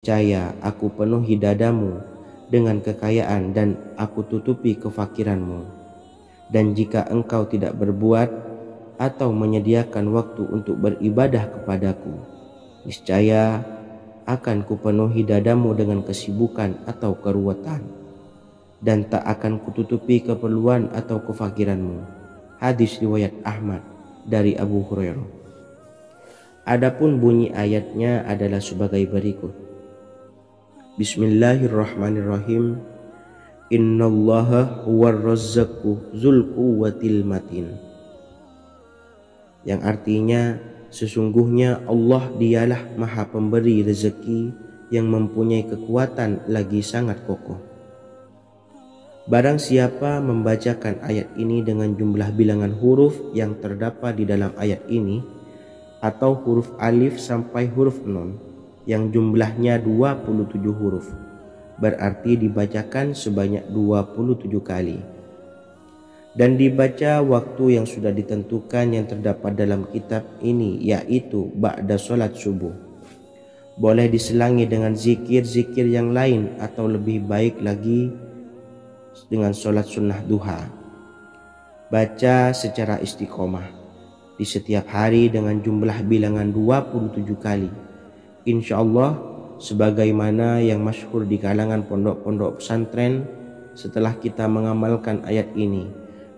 Niscaya aku penuhi dadamu dengan kekayaan dan aku tutupi kefakiranmu. Dan jika engkau tidak berbuat atau menyediakan waktu untuk beribadah kepadaku, niscaya akan kupenuhi dadamu dengan kesibukan atau keruwetan, dan tak akan kututupi keperluan atau kefakiranmu. Hadis riwayat Ahmad dari Abu Hurairah. Adapun bunyi ayatnya adalah sebagai berikut. Bismillahirrahmanirrahim. Innallaha huwar razzaqu dzul quwwatil matin. Yang artinya, sesungguhnya Allah dialah maha pemberi rezeki yang mempunyai kekuatan lagi sangat kokoh. Barang siapa membacakan ayat ini dengan jumlah bilangan huruf yang terdapat di dalam ayat ini, atau huruf alif sampai huruf nun yang jumlahnya 27 huruf, berarti dibacakan sebanyak 27 kali, dan dibaca waktu yang sudah ditentukan yang terdapat dalam kitab ini, yaitu ba'da sholat subuh. Boleh diselangi dengan zikir-zikir yang lain, atau lebih baik lagi dengan sholat sunnah duha. Baca secara istiqomah di setiap hari dengan jumlah bilangan 27 kali. Insya Allah, sebagaimana yang masyhur di kalangan pondok-pondok pesantren, setelah kita mengamalkan ayat ini,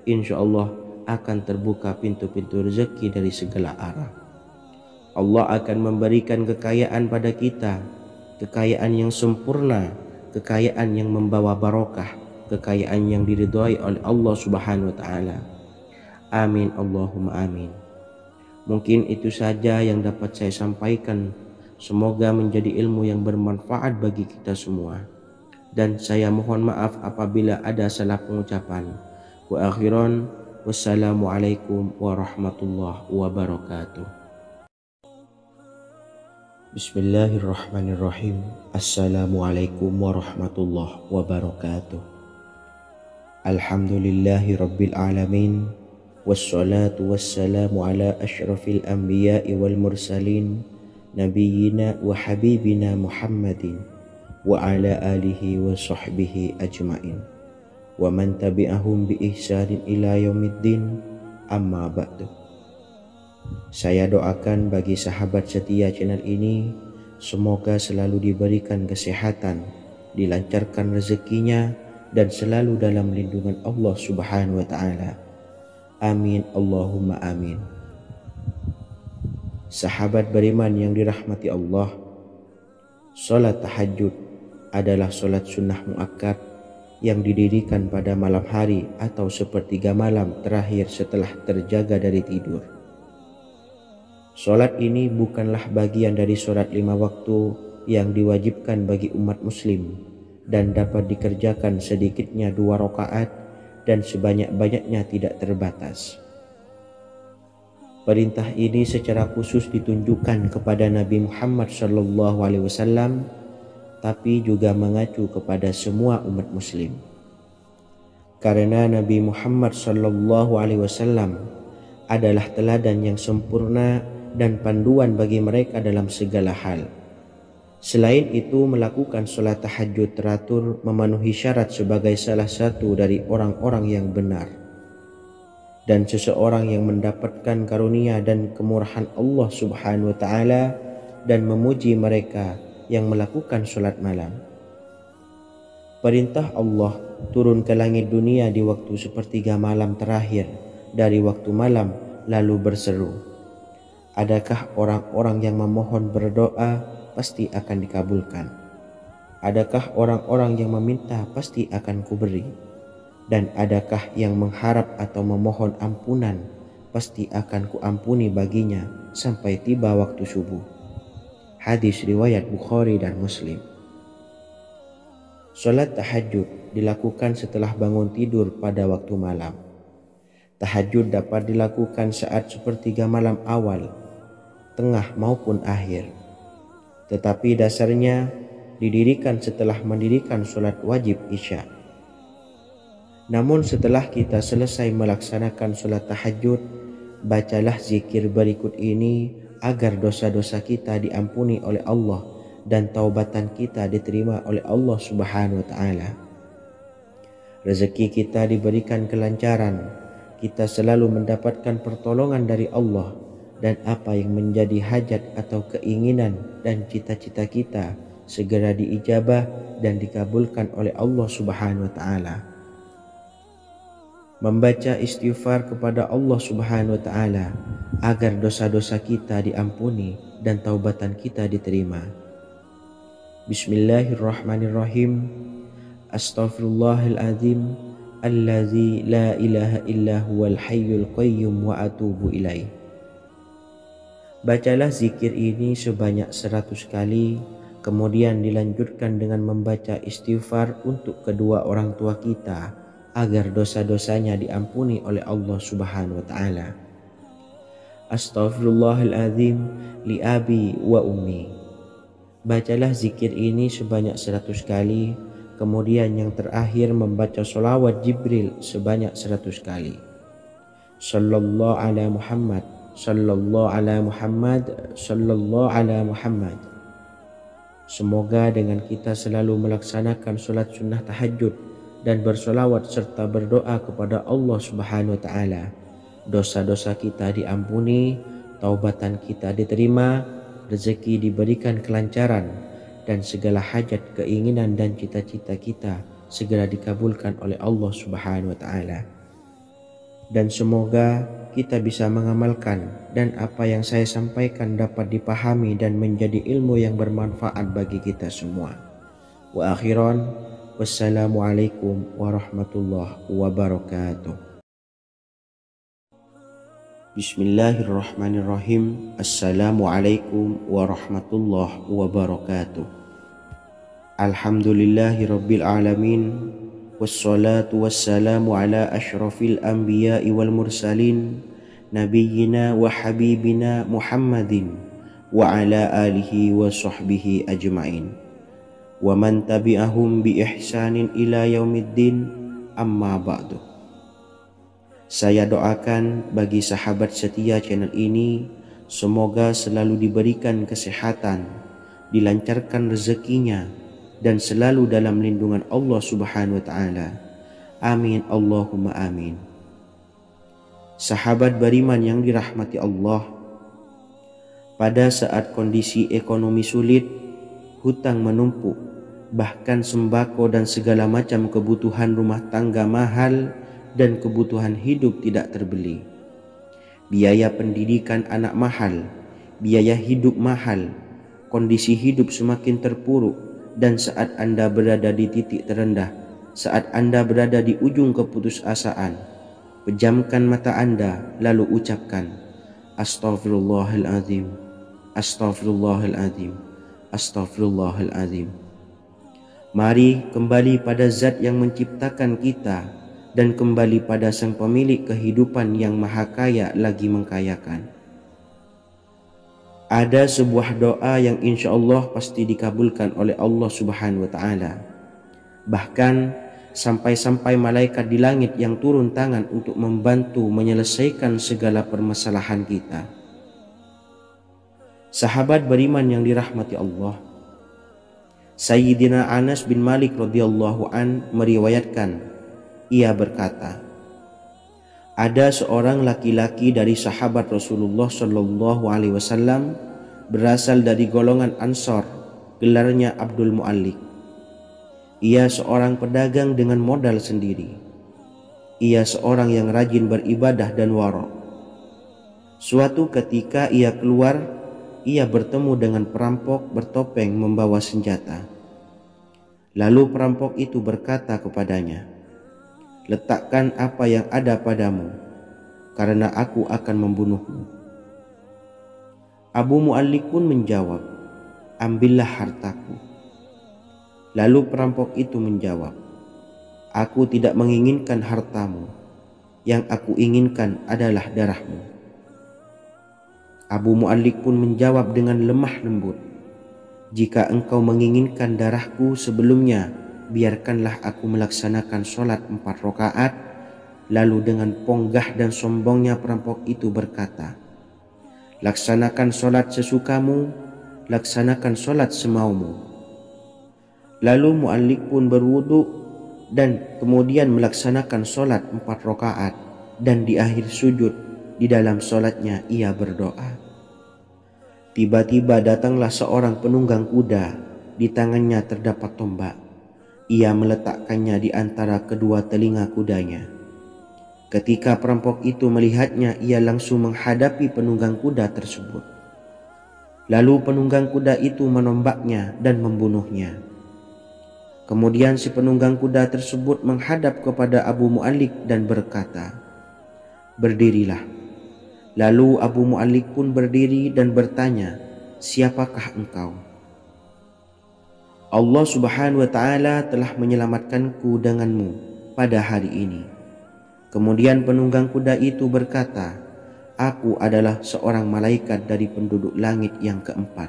insya Allah akan terbuka pintu-pintu rezeki dari segala arah. Allah akan memberikan kekayaan pada kita, kekayaan yang sempurna, kekayaan yang membawa barokah, kekayaan yang diridhai oleh Allah Subhanahu wa taala. Amin Allahumma amin. Mungkin itu saja yang dapat saya sampaikan. Semoga menjadi ilmu yang bermanfaat bagi kita semua. Dan saya mohon maaf apabila ada salah pengucapan. Wa akhiran, wassalamualaikum warahmatullahi wabarakatuh. Bismillahirrahmanirrahim. Assalamualaikum warahmatullahi wabarakatuh. Alhamdulillahi rabbil alamin. Wassalatu wassalamu ala asyrafil anbiya'i wal mursalin, Nabiyyina wa habibina Muhammadin wa ala alihi wa sahbihi ajma'in wa man tabi'ahum bi ihsanin ila yaumiddin, amma ba'du. Saya doakan bagi sahabat setia channel ini, semoga selalu diberikan kesehatan, dilancarkan rezekinya, dan selalu dalam lindungan Allah Subhanahu wa ta'ala. Amin Allahumma amin. Sahabat beriman yang dirahmati Allah, sholat tahajud adalah sholat sunnah muakkad yang didirikan pada malam hari atau sepertiga malam terakhir setelah terjaga dari tidur. Sholat ini bukanlah bagian dari sholat 5 waktu yang diwajibkan bagi umat muslim dan dapat dikerjakan sedikitnya 2 rakaat dan sebanyak-banyaknya tidak terbatas. Perintah ini secara khusus ditunjukkan kepada Nabi Muhammad SAW, tapi juga mengacu kepada semua umat muslim. Karena Nabi Muhammad SAW adalah teladan yang sempurna dan panduan bagi mereka dalam segala hal. Selain itu, melakukan sholat tahajud teratur memenuhi syarat sebagai salah satu dari orang-orang yang benar. Dan seseorang yang mendapatkan karunia dan kemurahan Allah Subhanahu wa ta'ala dan memuji mereka yang melakukan sholat malam. Perintah Allah turun ke langit dunia di waktu sepertiga malam terakhir dari waktu malam, lalu berseru, adakah orang-orang yang memohon berdoa pasti akan dikabulkan? Adakah orang-orang yang meminta pasti akan kuberi? Dan adakah yang mengharap atau memohon ampunan pasti akan kuampuni baginya sampai tiba waktu subuh. Hadis riwayat Bukhari dan Muslim. Salat tahajud dilakukan setelah bangun tidur pada waktu malam. Tahajud dapat dilakukan saat sepertiga malam awal, tengah maupun akhir. Tetapi dasarnya didirikan setelah mendirikan salat wajib Isya. Namun setelah kita selesai melaksanakan sholat tahajud, bacalah zikir berikut ini agar dosa-dosa kita diampuni oleh Allah dan taubatan kita diterima oleh Allah Subhanahu wa taala. Rezeki kita diberikan kelancaran, kita selalu mendapatkan pertolongan dari Allah, dan apa yang menjadi hajat atau keinginan dan cita-cita kita segera diijabah dan dikabulkan oleh Allah Subhanahu wa taala. Membaca istighfar kepada Allah Subhanahu wa taala agar dosa-dosa kita diampuni dan taubatan kita diterima. Bismillahirrahmanirrahim. Astaghfirullahaladzim allazi la ilaha illa huwal hayyul qayyum wa atubu ilaih. Bacalah zikir ini sebanyak 100 kali, kemudian dilanjutkan dengan membaca istighfar untuk kedua orang tua kita agar dosa-dosanya diampuni oleh Allah Subhanahu wa taala. Astaghfirullahaladzim li abi wa ummi. Bacalah zikir ini sebanyak 100 kali, kemudian yang terakhir membaca sholawat Jibril sebanyak 100 kali. Sallallahu ala Muhammad, sallallahu ala Muhammad, sallallahu ala Muhammad. Semoga dengan kita selalu melaksanakan sholat sunnah tahajud dan bersolawat serta berdoa kepada Allah Subhanahu wa taala, dosa-dosa kita diampuni, taubatan kita diterima, rezeki diberikan kelancaran, dan segala hajat, keinginan dan cita-cita kita segera dikabulkan oleh Allah Subhanahu wa taala. Dan semoga kita bisa mengamalkan dan apa yang saya sampaikan dapat dipahami dan menjadi ilmu yang bermanfaat bagi kita semua. Wa akhiran, wassalamualaikum warahmatullahi wabarakatuh. Bismillahirrahmanirrahim. Assalamualaikum warahmatullahi wabarakatuh. Alhamdulillahi rabbil alamin, wassalatu wassalamu ala ashrafil anbiya'i wal mursalin, nabiyyina wa habibina Muhammadin wa ala alihi wa sahbihi ajma'in, wa man tabi'ahum bi ihsanin ila yaumiddin, amma ba'du. Saya doakan bagi sahabat setia channel ini, semoga selalu diberikan kesehatan, dilancarkan rezekinya, dan selalu dalam lindungan Allah Subhanahu wa taala. Amin Allahumma amin. Sahabat beriman yang dirahmati Allah, pada saat kondisi ekonomi sulit, hutang menumpuk, bahkan sembako dan segala macam kebutuhan rumah tangga mahal dan kebutuhan hidup tidak terbeli. Biaya pendidikan anak mahal, biaya hidup mahal, kondisi hidup semakin terpuruk, dan saat Anda berada di titik terendah, saat Anda berada di ujung keputusasaan, pejamkan mata Anda lalu ucapkan Astaghfirullahaladzim, Astaghfirullahaladzim, Astaghfirullahaladzim. Mari kembali pada Zat yang menciptakan kita dan kembali pada Sang Pemilik kehidupan yang maha kaya lagi mengkayakan. Ada sebuah doa yang insya Allah pasti dikabulkan oleh Allah Subhanahu wa taala. Bahkan sampai-sampai malaikat di langit yang turun tangan untuk membantu menyelesaikan segala permasalahan kita. Sahabat beriman yang dirahmati Allah, Sayyidina Anas bin Malik radhiyallahu an meriwayatkan, ia berkata, ada seorang laki-laki dari sahabat Rasulullah Shallallahu Alaihi Wasallam berasal dari golongan Ansor, gelarnya Abdul Mu'allik. Ia seorang pedagang dengan modal sendiri. Ia seorang yang rajin beribadah dan wara'. Suatu ketika ia keluar, ia bertemu dengan perampok bertopeng membawa senjata. Lalu perampok itu berkata kepadanya, letakkan apa yang ada padamu, karena aku akan membunuhmu. Abu Mu'allik pun menjawab, ambillah hartaku. Lalu perampok itu menjawab, aku tidak menginginkan hartamu, yang aku inginkan adalah darahmu. Abu Mu'allik pun menjawab dengan lemah lembut, jika engkau menginginkan darahku sebelumnya, biarkanlah aku melaksanakan sholat 4 rakaat. Lalu dengan ponggah dan sombongnya perampok itu berkata, laksanakan sholat sesukamu, laksanakan solat semaumu. Lalu mu'allik pun berwudu dan kemudian melaksanakan solat 4 rakaat, dan di akhir sujud di dalam solatnya ia berdoa. Tiba-tiba datanglah seorang penunggang kuda, di tangannya terdapat tombak. Ia meletakkannya di antara kedua telinga kudanya. Ketika perampok itu melihatnya, ia langsung menghadapi penunggang kuda tersebut. Lalu penunggang kuda itu menombaknya dan membunuhnya. Kemudian si penunggang kuda tersebut menghadap kepada Abu Mu'allik dan berkata, "Berdirilah." Lalu Abu Mu'allik pun berdiri dan bertanya, "Siapakah engkau?" "Allah Subhanahu wa ta'ala telah menyelamatkanku denganmu pada hari ini." Kemudian penunggang kuda itu berkata, "Aku adalah seorang malaikat dari penduduk langit yang keempat.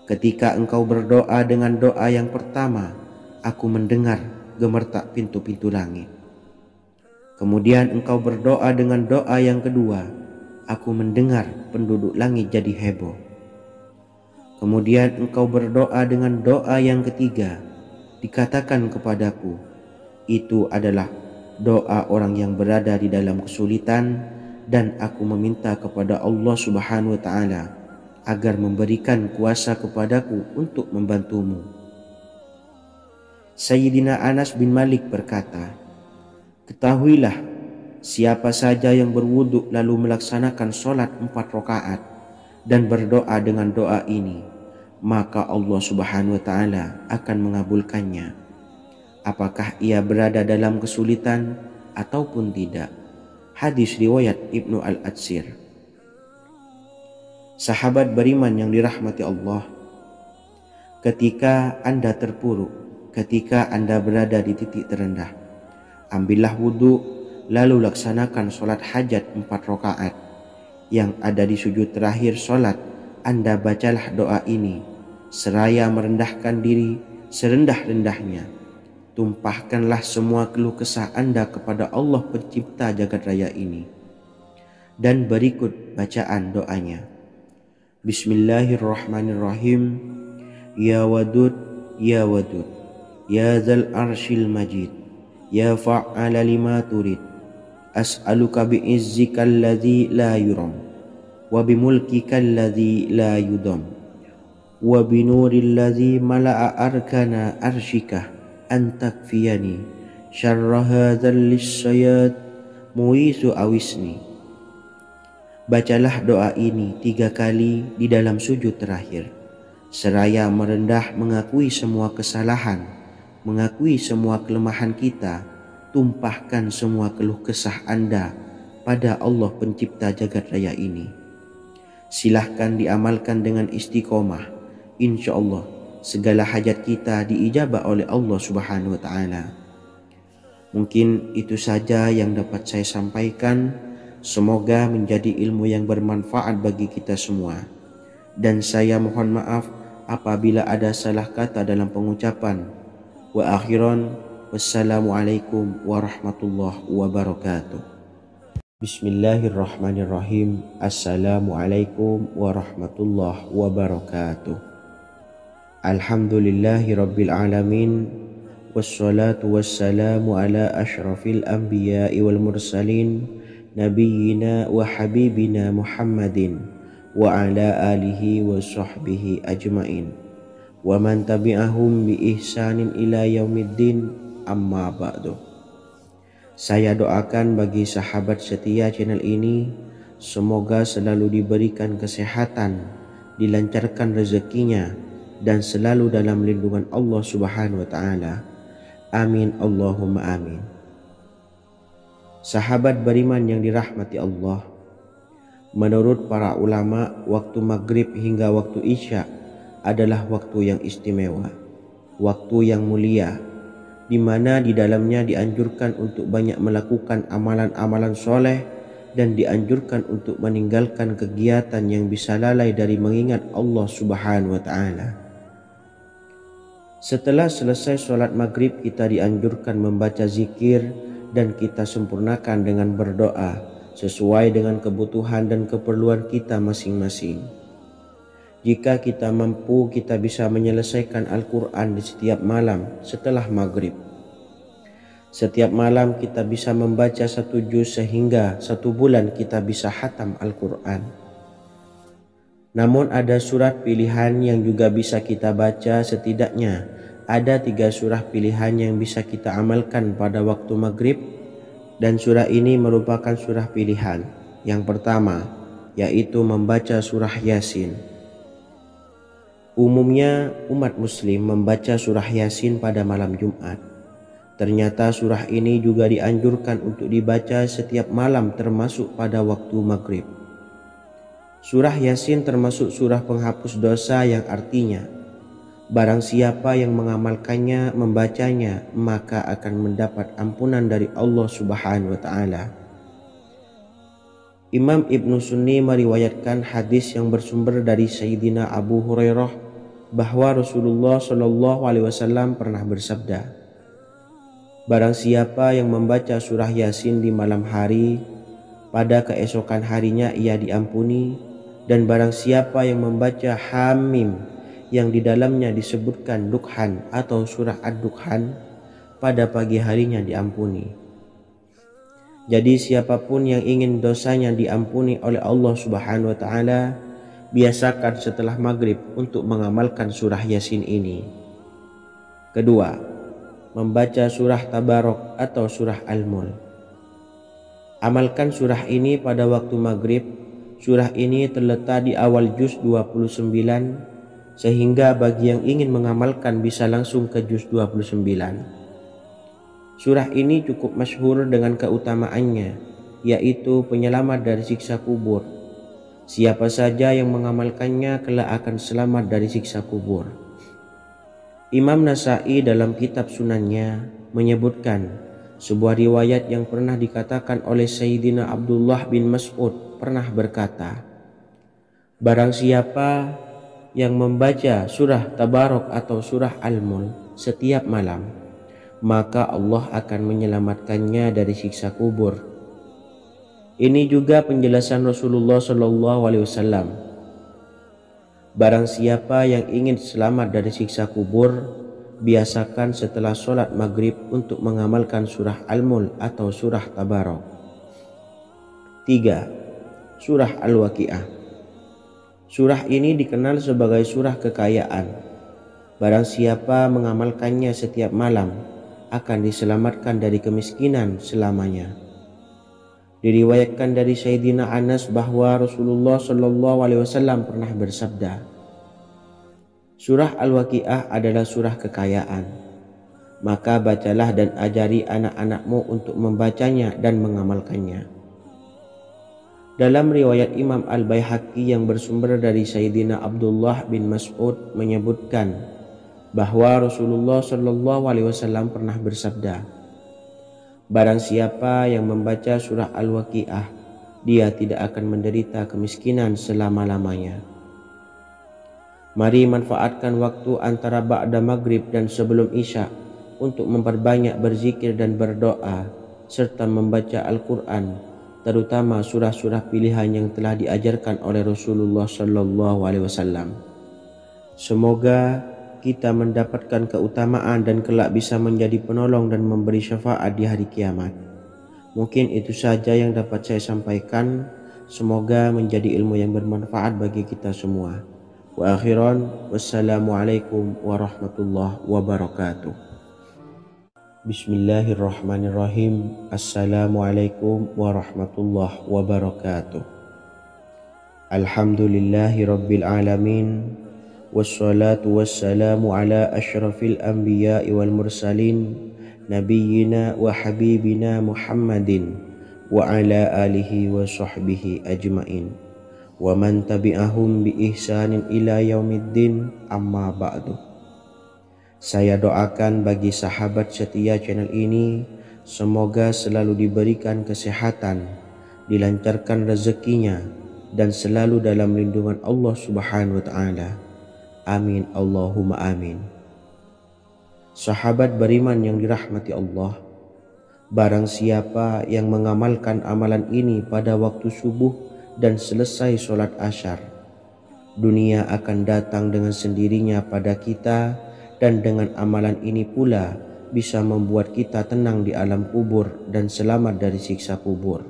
Ketika engkau berdoa dengan doa yang pertama, aku mendengar gemertak pintu-pintu langit. Kemudian engkau berdoa dengan doa yang kedua, aku mendengar penduduk langit jadi heboh. Kemudian engkau berdoa dengan doa yang ketiga, dikatakan kepadaku, itu adalah doa orang yang berada di dalam kesulitan, dan aku meminta kepada Allah Subhanahu wa ta'ala agar memberikan kuasa kepadaku untuk membantumu." Sayyidina Anas bin Malik berkata, "Ketahuilah, siapa saja yang berwudu lalu melaksanakan solat 4 rakaat dan berdoa dengan doa ini, maka Allah Subhanahu wa ta'ala akan mengabulkannya, apakah ia berada dalam kesulitan ataupun tidak." Hadis riwayat Ibnu Al-Atsir. Sahabat beriman yang dirahmati Allah, ketika Anda terpuruk, ketika Anda berada di titik terendah, ambillah wudu, lalu laksanakan solat hajat 4 rakaat. Yang ada di sujud terakhir solat, Anda bacalah doa ini, seraya merendahkan diri serendah-rendahnya. Tumpahkanlah semua keluh kesah Anda kepada Allah pencipta jagat raya ini. Dan berikut bacaan doanya. Bismillahirrahmanirrahim. Ya Wadud, Ya Wadud, Ya Dzal Arsyil Majid, Ya Fa'ala lima turid, as'aluka bi'izzika alladzi la yuram, wa bimulkika alladzi la yudam, wa binuril ladzi mala'a arkana arsyika, antakfiyani syarra hadzal lisyayat muisu awisni. Bacalah doa ini 3 kali di dalam sujud terakhir, seraya merendah mengakui semua kesalahan, mengakui semua kelemahan kita. Tumpahkan semua keluh kesah Anda pada Allah pencipta jagat raya ini. Silahkan diamalkan dengan istiqomah. Insya Allah segala hajat kita diijabah oleh Allah Subhanahu wa ta'ala. Mungkin itu saja yang dapat saya sampaikan. Semoga menjadi ilmu yang bermanfaat bagi kita semua. Dan saya mohon maaf apabila ada salah kata dalam pengucapan. Wa akhiran, wassalamualaikum warahmatullahi wabarakatuh. Bismillahirrahmanirrahim. Assalamualaikum warahmatullahi wabarakatuh. Alhamdulillahi rabbil alamin, wassalatu wassalamu ala ashrafil anbiya'i wal mursalin, nabiyyina wa habibina Muhammadin wa ala alihi wa sahbihi ajmain, wa man tabi'ahum bi ihsanin ila yaumiddin, amma ba'du. Saya doakan bagi sahabat setia channel ini, semoga selalu diberikan kesehatan, dilancarkan rezekinya, dan selalu dalam lindungan Allah Subhanahu wa ta'ala. Amin Allahumma amin. Sahabat beriman yang dirahmati Allah, menurut para ulama, waktu maghrib hingga waktu isya adalah waktu yang istimewa, waktu yang mulia, di mana di dalamnya dianjurkan untuk banyak melakukan amalan-amalan soleh dan dianjurkan untuk meninggalkan kegiatan yang bisa lalai dari mengingat Allah Subhanahu wa ta'ala. Setelah selesai sholat maghrib, kita dianjurkan membaca zikir dan kita sempurnakan dengan berdoa sesuai dengan kebutuhan dan keperluan kita masing-masing. Jika kita mampu, kita bisa menyelesaikan Al-Quran di setiap malam setelah maghrib. Setiap malam kita bisa membaca 1 juz sehingga 1 bulan kita bisa khatam Al-Quran. Namun ada surat pilihan yang juga bisa kita baca. Setidaknya ada 3 surah pilihan yang bisa kita amalkan pada waktu maghrib, dan surah ini merupakan surah pilihan. Yang pertama yaitu membaca surah Yasin. Umumnya umat muslim membaca surah Yasin pada malam Jumat. Ternyata surah ini juga dianjurkan untuk dibaca setiap malam termasuk pada waktu maghrib. Surah Yasin termasuk surah penghapus dosa yang artinya barang siapa yang mengamalkannya, membacanya, maka akan mendapat ampunan dari Allah Subhanahu wa Ta'ala. Imam Ibnu Sunni meriwayatkan hadis yang bersumber dari Sayyidina Abu Hurairah bahwa Rasulullah Shallallahu Alaihi Wasallam pernah bersabda, barang siapa yang membaca surah Yasin di malam hari, pada keesokan harinya ia diampuni, dan barang siapa yang membaca Hamim yang di dalamnya disebutkan Dukhan atau surah Ad-Dukhan, pada pagi harinya diampuni. Jadi siapapun yang ingin dosanya diampuni oleh Allah Subhanahu wa Ta'ala, biasakan setelah maghrib untuk mengamalkan surah Yasin ini. Kedua, membaca surah Tabarok atau surah Al-Mulk. Amalkan surah ini pada waktu maghrib. Surah ini terletak di awal juz 29, sehingga bagi yang ingin mengamalkan bisa langsung ke juz 29. Surah ini cukup masyhur dengan keutamaannya, yaitu penyelamat dari siksa kubur. Siapa saja yang mengamalkannya kelak akan selamat dari siksa kubur. Imam Nasai dalam kitab Sunannya menyebutkan sebuah riwayat yang pernah dikatakan oleh Sayyidina Abdullah bin Mas'ud pernah berkata, barang siapa yang membaca surah Tabarok atau surah Al-Mulk setiap malam, maka Allah akan menyelamatkannya dari siksa kubur. Ini juga penjelasan Rasulullah Shallallahu Alaihi Wasallam. Barang siapa yang ingin selamat dari siksa kubur, biasakan setelah sholat maghrib untuk mengamalkan surah Al-Mulk atau surah Tabarok. 3. Surah Al-Waqi'ah. Surah ini dikenal sebagai surah kekayaan. Barang siapa mengamalkannya setiap malam, akan diselamatkan dari kemiskinan selamanya. Diriwayatkan dari Sayyidina Anas bahwa Rasulullah Shallallahu Alaihi Wasallam pernah bersabda, surah Al-Waqi'ah adalah surah kekayaan. Maka bacalah dan ajari anak-anakmu untuk membacanya dan mengamalkannya. Dalam riwayat Imam Al-Baihaqi yang bersumber dari Sayyidina Abdullah bin Mas'ud menyebutkan bahwa Rasulullah Shallallahu Alaihi Wasallam pernah bersabda, barang siapa yang membaca surah Al-Waqi'ah, dia tidak akan menderita kemiskinan selama-lamanya. Mari manfaatkan waktu antara ba'da maghrib dan sebelum isya untuk memperbanyak berzikir dan berdoa serta membaca Al-Quran, terutama surah-surah pilihan yang telah diajarkan oleh Rasulullah Shallallahu Alaihi Wasallam. Semoga kita mendapatkan keutamaan dan kelak bisa menjadi penolong dan memberi syafaat di hari kiamat. Mungkin itu saja yang dapat saya sampaikan. Semoga menjadi ilmu yang bermanfaat bagi kita semua. Wa akhiran, wassalamualaikum warahmatullahi wabarakatuh. Bismillahirrahmanirrahim. Assalamualaikum warahmatullahi wabarakatuh. Alhamdulillahi rabbil alamin. Wassalatu wassalamu ala ashrafil anbiya'i wal mursalin nabiyyina wa habibina Muhammadin wa ala alihi wa sahbihi ajmain wa man tabi'ahum bi ihsanin ila yaumiddin, amma ba'du. Saya doakan bagi sahabat setia channel ini, semoga selalu diberikan kesehatan, dilancarkan rezekinya, dan selalu dalam lindungan Allah Subhanahu wa Ta'ala. Amin Allahumma amin. Sahabat beriman yang dirahmati Allah, barang siapa yang mengamalkan amalan ini pada waktu subuh dan selesai sholat asyar, Dunia akan datang dengan sendirinya pada kita, dan dengan amalan ini pula bisa membuat kita tenang di alam kubur dan selamat dari siksa kubur.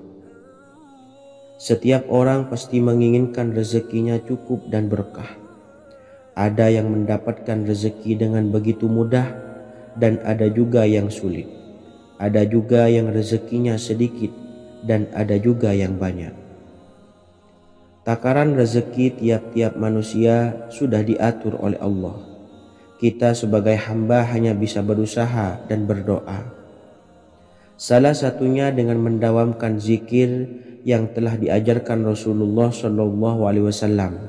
Setiap orang pasti menginginkan rezekinya cukup dan berkah. Ada yang mendapatkan rezeki dengan begitu mudah, dan ada juga yang sulit. Ada juga yang rezekinya sedikit, dan ada juga yang banyak. Takaran rezeki tiap-tiap manusia sudah diatur oleh Allah. Kita sebagai hamba hanya bisa berusaha dan berdoa. Salah satunya dengan mendawamkan zikir yang telah diajarkan Rasulullah SAW,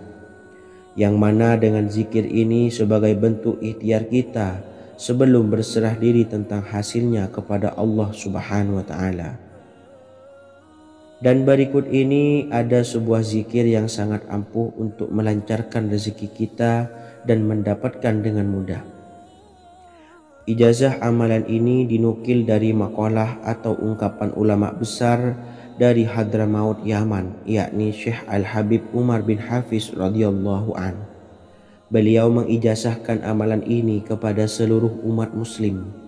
yang mana dengan zikir ini sebagai bentuk ikhtiar kita sebelum berserah diri tentang hasilnya kepada Allah Subhanahu wa Ta'ala. Dan berikut ini ada sebuah zikir yang sangat ampuh untuk melancarkan rezeki kita dan mendapatkan dengan mudah. Ijazah amalan ini dinukil dari makalah atau ungkapan ulama besar dari Hadramaut Yaman, yakni Syekh Al-Habib Umar bin Hafiz radhiyallahu an. Beliau mengijazahkan amalan ini kepada seluruh umat muslim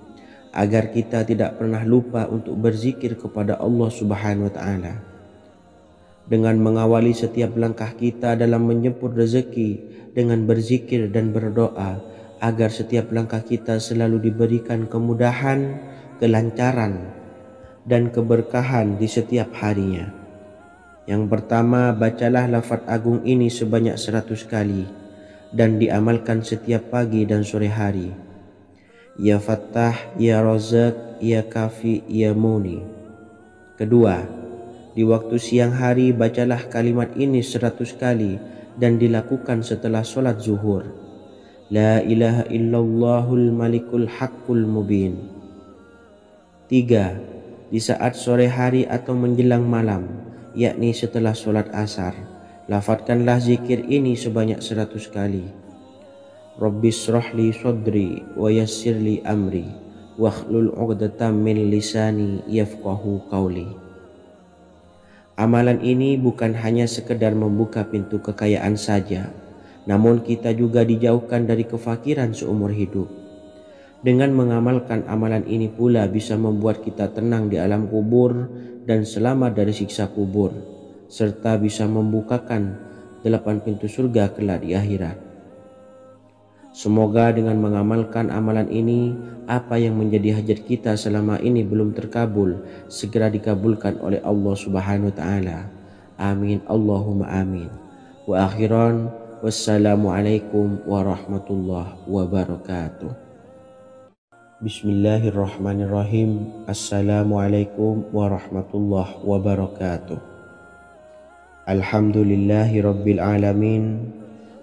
agar kita tidak pernah lupa untuk berzikir kepada Allah Subhanahu wa Ta'ala. Dengan mengawali setiap langkah kita dalam menjemput rezeki dengan berzikir dan berdoa agar setiap langkah kita selalu diberikan kemudahan, kelancaran, dan keberkahan di setiap harinya. Yang pertama, bacalah lafaz agung ini sebanyak 100 kali dan diamalkan setiap pagi dan sore hari. Ya Fattah, Ya Razak, Ya Kafi, Ya Muni. Kedua, di waktu siang hari bacalah kalimat ini 100 kali dan dilakukan setelah sholat zuhur. La ilaha illallahul malikul haqqul mubin. 3. Di saat sore hari atau menjelang malam, yakni setelah sholat asar, lafadzkanlah zikir ini sebanyak 100 kali. Rabbishrahli sodri wa yassirli amri wakhlul 'uqdatam min lisani yafqahu qawli. Amalan ini bukan hanya sekedar membuka pintu kekayaan saja, namun kita juga dijauhkan dari kefakiran seumur hidup. Dengan mengamalkan amalan ini pula bisa membuat kita tenang di alam kubur dan selamat dari siksa kubur, serta bisa membukakan 8 pintu surga kelak di akhirat. Semoga dengan mengamalkan amalan ini, apa yang menjadi hajat kita selama ini belum terkabul, segera dikabulkan oleh Allah Subhanahu wa Ta'ala. Amin Allahumma amin. Wa akhiran, wassalamualaikum warahmatullahi wabarakatuh. Bismillahirrahmanirrahim. Assalamualaikum warahmatullahi wabarakatuh. Alhamdulillahi rabbil alamin.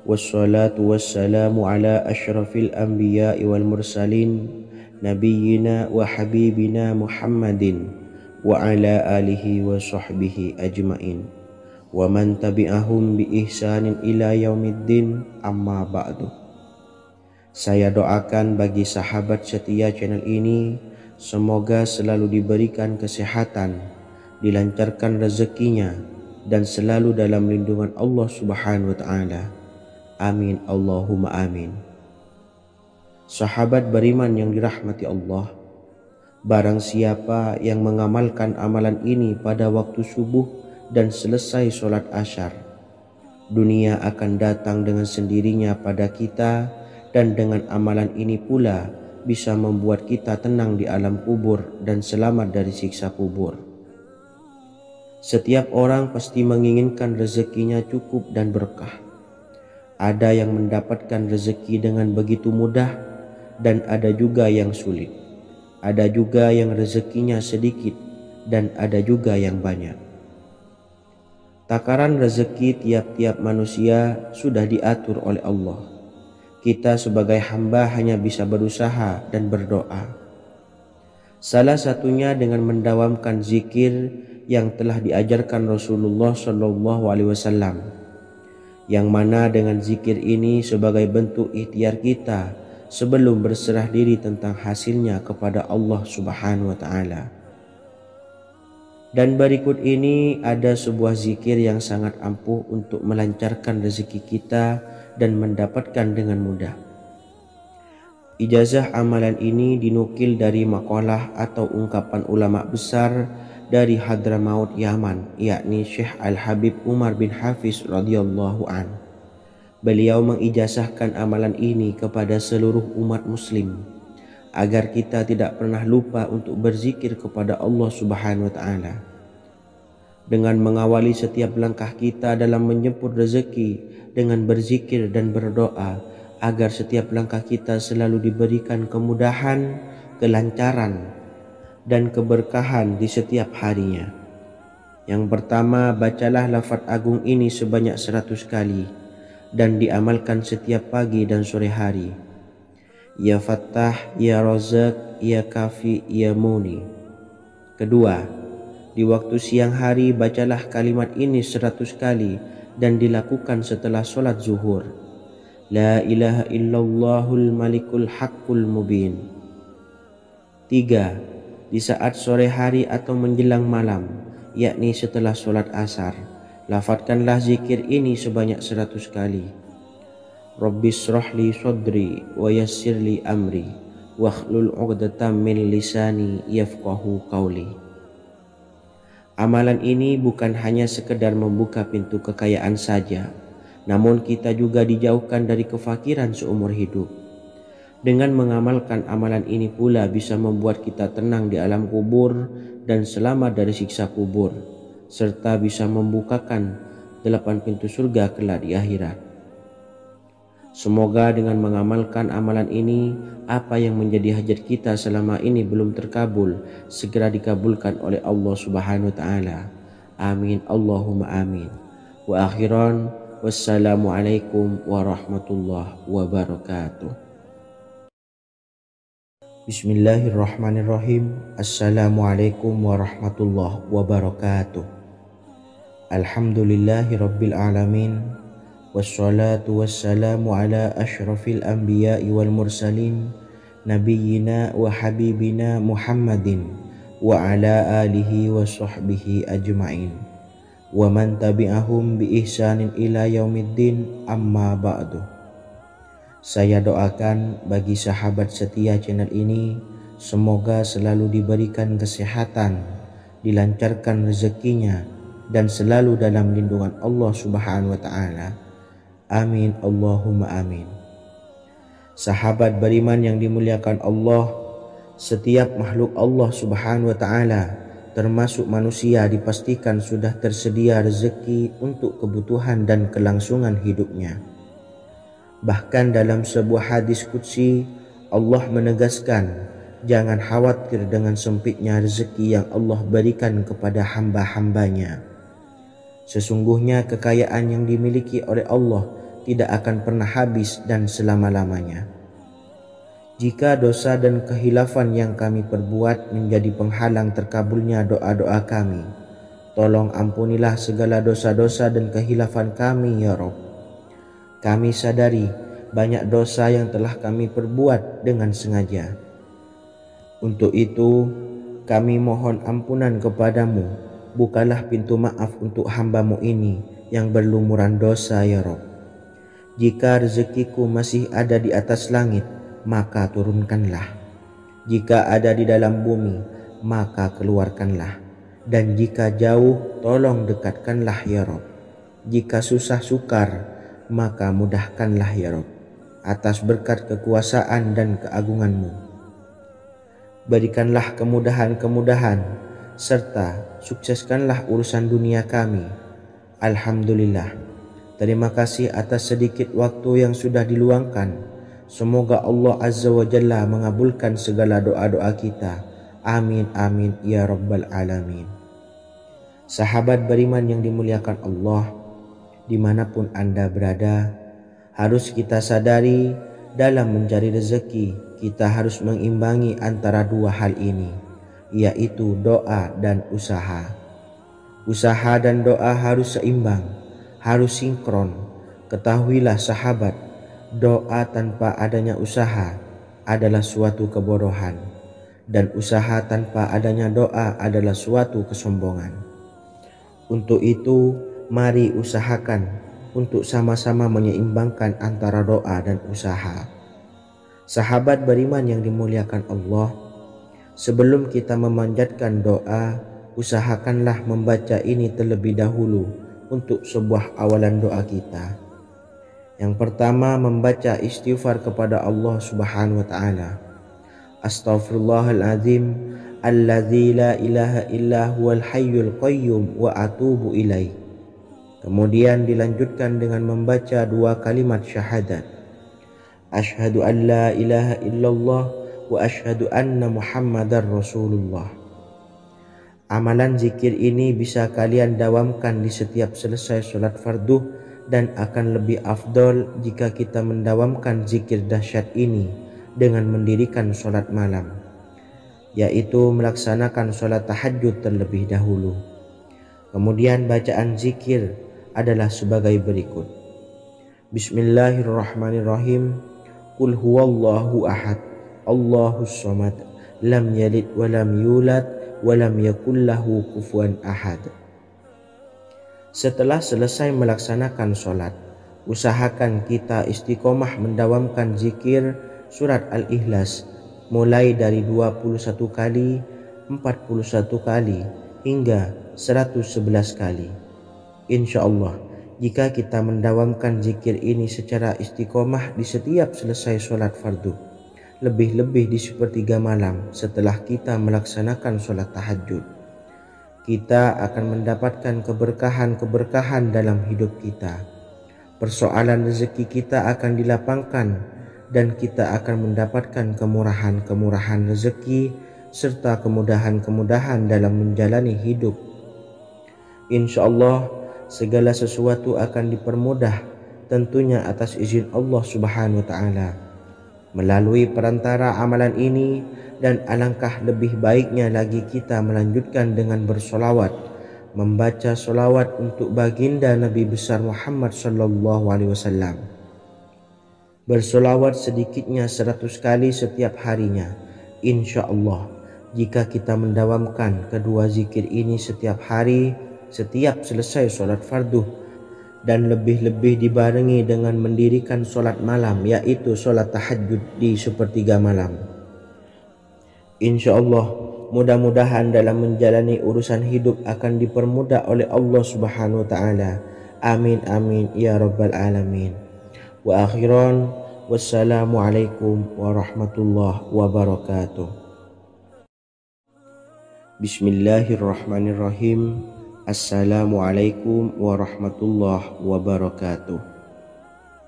Wassalatu wassalamu ala ashrafil anbiya'i wal mursalin nabiyyina wa habibina Muhammadin wa ala alihi wa sahbihi ajmain wa man tabi'ahum bi ihsanin ila yaumiddin, amma ba'du. Saya doakan bagi sahabat setia channel ini, semoga selalu diberikan kesehatan, dilancarkan rezekinya, dan selalu dalam lindungan Allah Subhanahu wa Ta'ala. Amin Allahumma amin. Sahabat beriman yang dirahmati Allah, barang siapa yang mengamalkan amalan ini pada waktu subuh dan selesai sholat asyar, dunia akan datang dengan sendirinya pada kita, dan dengan amalan ini pula bisa membuat kita tenang di alam kubur dan selamat dari siksa kubur. Setiap orang pasti menginginkan rezekinya cukup dan berkah. Ada yang mendapatkan rezeki dengan begitu mudah, dan ada juga yang sulit. Ada juga yang rezekinya sedikit, dan ada juga yang banyak. Takaran rezeki tiap-tiap manusia sudah diatur oleh Allah. Kita sebagai hamba hanya bisa berusaha dan berdoa. Salah satunya dengan mendawamkan zikir yang telah diajarkan Rasulullah SAW, yang mana dengan zikir ini sebagai bentuk ikhtiar kita sebelum berserah diri tentang hasilnya kepada Allah Subhanahu wa Ta'ala. Dan berikut ini ada sebuah zikir yang sangat ampuh untuk melancarkan rezeki kita dan mendapatkan dengan mudah. Ijazah amalan ini dinukil dari makalah atau ungkapan ulama besar dari Hadramaut Yaman, yakni Syekh Al-Habib Umar bin Hafiz radhiyallahu an. Beliau mengijazahkan amalan ini kepada seluruh umat muslim agar kita tidak pernah lupa untuk berzikir kepada Allah Subhanahu wa taala. Dengan mengawali setiap langkah kita dalam menjemput rezeki dengan berzikir dan berdoa agar setiap langkah kita selalu diberikan kemudahan, kelancaran, dan keberkahan di setiap harinya. Yang pertama, bacalah lafaz agung ini sebanyak 100 kali dan diamalkan setiap pagi dan sore hari. Ya Fattah, Ya Razak, Ya Kafi, Ya Muni. Kedua, di waktu siang hari bacalah kalimat ini 100 kali dan dilakukan setelah sholat zuhur. La ilaha illallahul malikul haqqul mubin. 3. Di saat sore hari atau menjelang malam, yakni setelah sholat asar, lafadzkanlah zikir ini sebanyak 100 kali. Rabbis shrahli sodri wa yassirli amri wakhlul 'uqdatam min lisani yafqahu qawli. Amalan ini bukan hanya sekedar membuka pintu kekayaan saja, namun kita juga dijauhkan dari kefakiran seumur hidup. Dengan mengamalkan amalan ini pula bisa membuat kita tenang di alam kubur dan selamat dari siksa kubur, serta bisa membukakan 8 pintu surga kelak di akhirat. Semoga dengan mengamalkan amalan ini, apa yang menjadi hajat kita selama ini belum terkabul, segera dikabulkan oleh Allah Subhanahu wa taala. Amin Allahumma amin. Wa akhiran, wassalamualaikum warahmatullahi wabarakatuh. Bismillahirrahmanirrahim. Assalamualaikum warahmatullahi wabarakatuh. Alhamdulillahi rabbil alamin. Wassalatu wassalamu ala ashrafil anbiya'i wal mursalin nabiyyina wa habibina Muhammadin wa ala alihi wa sahbihi ajma'in wa man tabi'ahum bi ihsanin ila yaumiddin, amma ba'du. Saya doakan bagi sahabat setia channel ini, semoga selalu diberikan kesehatan, dilancarkan rezekinya, dan selalu dalam lindungan Allah Subhanahu wa ta'ala. Amin Allahumma amin. Sahabat beriman yang dimuliakan Allah, setiap makhluk Allah Subhanahu wa taala termasuk manusia dipastikan sudah tersedia rezeki untuk kebutuhan dan kelangsungan hidupnya. Bahkan dalam sebuah hadis qudsi, Allah menegaskan, jangan khawatir dengan sempitnya rezeki yang Allah berikan kepada hamba-hambanya. Sesungguhnya kekayaan yang dimiliki oleh Allah tidak akan pernah habis dan selama-lamanya. Jika dosa dan kehilafan yang kami perbuat menjadi penghalang terkabulnya doa-doa kami, tolong ampunilah segala dosa-dosa dan kehilafan kami ya Rabb. Kami sadari banyak dosa yang telah kami perbuat dengan sengaja. Untuk itu kami mohon ampunan kepadamu. Bukalah pintu maaf untuk hamba-Mu ini yang berlumuran dosa ya Rabb. Jika rezekiku masih ada di atas langit, maka turunkanlah. Jika ada di dalam bumi, maka keluarkanlah. Dan jika jauh, tolong dekatkanlah ya Rabb. Jika susah sukar, maka mudahkanlah ya Rabb, atas berkat kekuasaan dan keagungan-Mu. Berikanlah kemudahan-kemudahan, serta sukseskanlah urusan dunia kami. Alhamdulillah. Terima kasih atas sedikit waktu yang sudah diluangkan. Semoga Allah Azza wa Jalla mengabulkan segala doa-doa kita. Amin amin ya rabbal alamin. Sahabat beriman yang dimuliakan Allah, dimanapun Anda berada, harus kita sadari dalam mencari rezeki kita harus mengimbangi antara dua hal ini, yaitu doa dan usaha. Usaha dan doa harus seimbang, harus sinkron. Ketahuilah sahabat, doa tanpa adanya usaha adalah suatu kebodohan. dan usaha tanpa adanya doa adalah suatu kesombongan. Untuk itu, mari usahakan untuk sama-sama menyeimbangkan antara doa dan usaha. Sahabat beriman yang dimuliakan Allah, sebelum kita memanjatkan doa, usahakanlah membaca ini terlebih dahulu untuk sebuah awalan doa kita. Yang pertama, membaca istighfar kepada Allah Subhanahu wa taala. Astaghfirullahaladzim alladzi la ilaha illa huwal hayyul qayyum wa atubu ilaih. Kemudian dilanjutkan dengan membaca 2 kalimat syahadat. Asyhadu an la ilaha illallah wa asyhadu anna Muhammadar Rasulullah. Amalan zikir ini bisa kalian dawamkan di setiap selesai sholat fardu dan akan lebih afdol jika kita mendawamkan zikir dahsyat ini dengan mendirikan sholat malam, yaitu melaksanakan sholat tahajud terlebih dahulu. Kemudian bacaan zikir adalah sebagai berikut. Bismillahirrahmanirrahim. Qul huwallahu ahad, Allahus samad, lam yalid wa lam yulad walam yakullahu kufuwan ahad. Setelah selesai melaksanakan sholat, usahakan kita istiqomah mendawamkan zikir surat Al-Ikhlas mulai dari 21 kali, 41 kali, hingga 111 kali. Insya Allah, jika kita mendawamkan zikir ini secara istiqomah di setiap selesai sholat fardu, lebih-lebih di sepertiga malam setelah kita melaksanakan sholat tahajud, kita akan mendapatkan keberkahan-keberkahan dalam hidup kita. Persoalan rezeki kita akan dilapangkan dan kita akan mendapatkan kemurahan-kemurahan rezeki serta kemudahan-kemudahan dalam menjalani hidup. Insya Allah segala sesuatu akan dipermudah, tentunya atas izin Allah Subhanahu wa taala. Melalui perantara amalan ini, dan alangkah lebih baiknya lagi kita melanjutkan dengan bersolawat, membaca solawat untuk baginda Nabi besar Muhammad sallallahu alaihi wasallam. Bersolawat sedikitnya 100 kali setiap harinya. Insya Allah, jika kita mendawamkan kedua zikir ini setiap hari, setiap selesai sholat fardu, dan lebih-lebih dibarengi dengan mendirikan sholat malam, yaitu sholat tahajud di sepertiga malam, insya Allah mudah-mudahan dalam menjalani urusan hidup akan dipermudah oleh Allah Subhanahu wa ta'ala. Amin amin ya rabbal alamin. Wa akhiran, wassalamualaikum warahmatullahi wabarakatuh. Bismillahirrahmanirrahim. Assalamualaikum warahmatullahi wabarakatuh.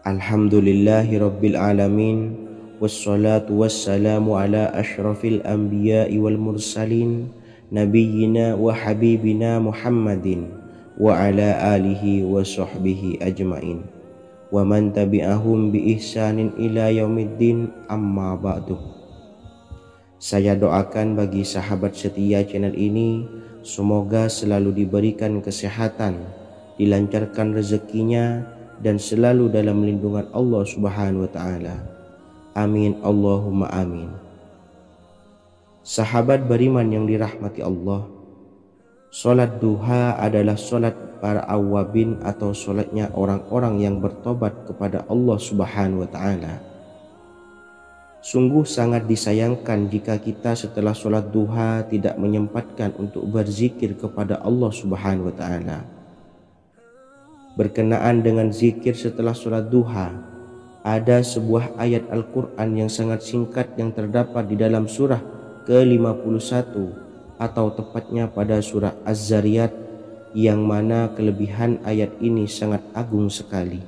Alhamdulillahi rabbil alamin, wassalatu wassalamu ala ashrafil anbiya'i wal mursalin, nabiyyina wa habibina Muhammadin wa ala alihi wa sahbihi ajmain, wa man tabi'ahum bi ihsanin ila yaumiddin, amma ba'du. Saya doakan bagi sahabat setia channel ini, semoga selalu diberikan kesehatan, dilancarkan rezekinya, dan selalu dalam lindungan Allah Subhanahu wa ta'ala. Amin Allahumma amin. Sahabat beriman yang dirahmati Allah, sholat duha adalah sholat para awabin atau sholatnya orang-orang yang bertobat kepada Allah Subhanahu wa ta'ala. Sungguh sangat disayangkan jika kita setelah sholat duha tidak menyempatkan untuk berzikir kepada Allah Subhanahu wa ta'ala. Berkenaan dengan zikir setelah sholat duha, ada sebuah ayat Al-Quran yang sangat singkat yang terdapat di dalam surah ke-51 atau tepatnya pada surah Az-Zariyat, yang mana kelebihan ayat ini sangat agung sekali.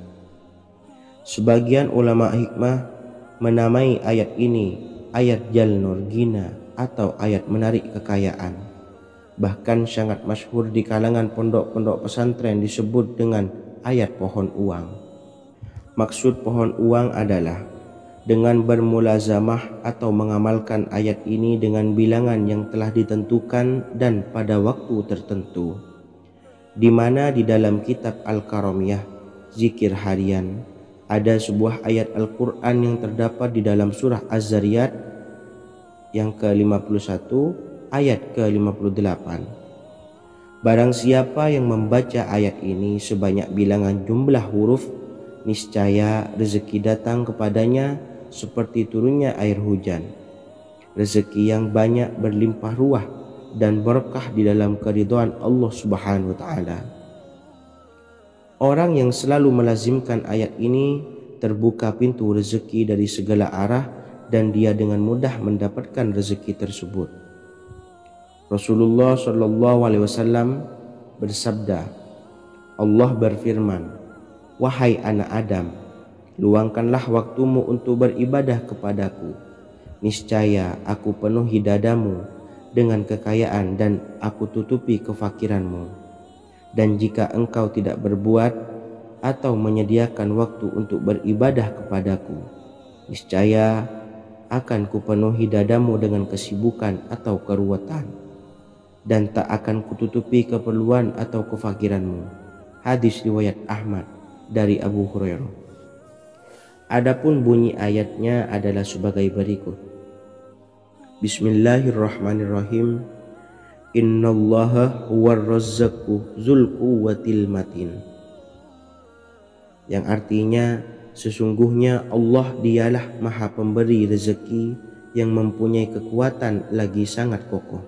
Sebagian ulama hikmah menamai ayat ini ayat Jalnur Gina atau ayat menarik kekayaan. Bahkan sangat masyhur di kalangan pondok-pondok pesantren disebut dengan ayat pohon uang. Maksud pohon uang adalah dengan bermulazamah atau mengamalkan ayat ini dengan bilangan yang telah ditentukan dan pada waktu tertentu, di mana di dalam kitab Al-Karamiyah zikir harian ada sebuah ayat Al-Quran yang terdapat di dalam surah Az-Zariyat yang ke-51 ayat ke-58. Barang siapa yang membaca ayat ini sebanyak bilangan jumlah huruf, niscaya rezeki datang kepadanya seperti turunnya air hujan. Rezeki yang banyak berlimpah ruah dan berkah di dalam keridhaan Allah Subhanahu wa taala. Orang yang selalu melazimkan ayat ini terbuka pintu rezeki dari segala arah dan dia dengan mudah mendapatkan rezeki tersebut. Rasulullah Shallallahu Alaihi Wasallam bersabda, Allah berfirman, wahai anak Adam, luangkanlah waktumu untuk beribadah kepadaku. Niscaya aku penuhi dadamu dengan kekayaan dan aku tutupi kefakiranmu. Dan jika engkau tidak berbuat atau menyediakan waktu untuk beribadah kepadaku, niscaya akan kupenuhi dadamu dengan kesibukan atau keruwetan, dan tak akan kututupi keperluan atau kefakiranmu. Hadis riwayat Ahmad dari Abu Hurairah. Adapun bunyi ayatnya adalah sebagai berikut. Bismillahirrahmanirrahim. Innallaha huwar razzaqu dzul quwwatil matin. Yang artinya, sesungguhnya Allah dialah Maha Pemberi rezeki yang mempunyai kekuatan lagi sangat kokoh.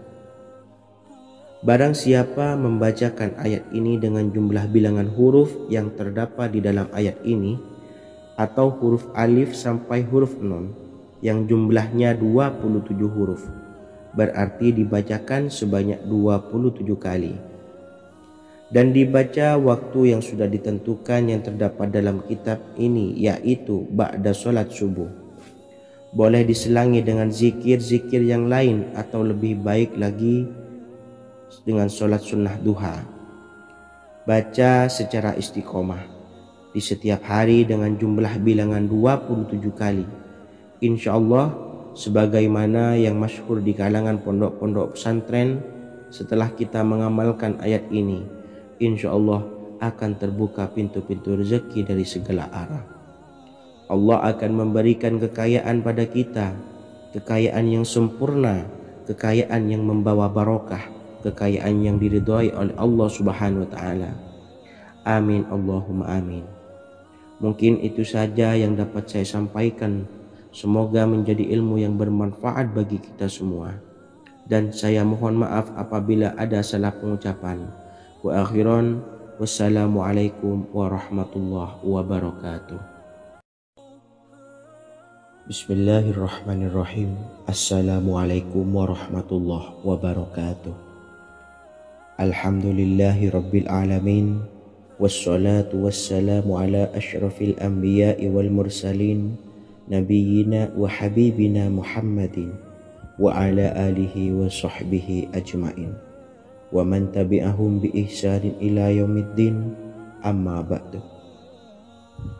Barang siapa membacakan ayat ini dengan jumlah bilangan huruf yang terdapat di dalam ayat ini, atau huruf alif sampai huruf nun yang jumlahnya 27 huruf, berarti dibacakan sebanyak 27 kali. Dan dibaca waktu yang sudah ditentukan yang terdapat dalam kitab ini, yaitu ba'da sholat subuh. Boleh diselangi dengan zikir-zikir yang lain atau lebih baik lagi dengan sholat sunnah duha. Baca secara istiqomah di setiap hari dengan jumlah bilangan 27 kali. Insya Allah, sebagaimana yang masyhur di kalangan pondok-pondok pesantren, setelah kita mengamalkan ayat ini, insya Allah akan terbuka pintu-pintu rezeki dari segala arah. Allah akan memberikan kekayaan pada kita, kekayaan yang sempurna, kekayaan yang membawa barokah, kekayaan yang diridhai oleh Allah Subhanahu wa taala. Amin Allahumma amin. Mungkin itu saja yang dapat saya sampaikan. Semoga menjadi ilmu yang bermanfaat bagi kita semua. Dan saya mohon maaf apabila ada salah pengucapan. Wa akhiran, wassalamualaikum warahmatullahi wabarakatuh. Bismillahirrahmanirrahim. Assalamualaikum warahmatullahi wabarakatuh. Alhamdulillahi rabbil alamin. Wassalatu wassalamu ala asyrafil anbiya'i wal mursalin, Nabiyyina wa habibina Muhammadin wa ala alihi wa sahbihi ajma'in wa man tabi'ahum bi ihsanin ila yaumiddin, amma ba'du.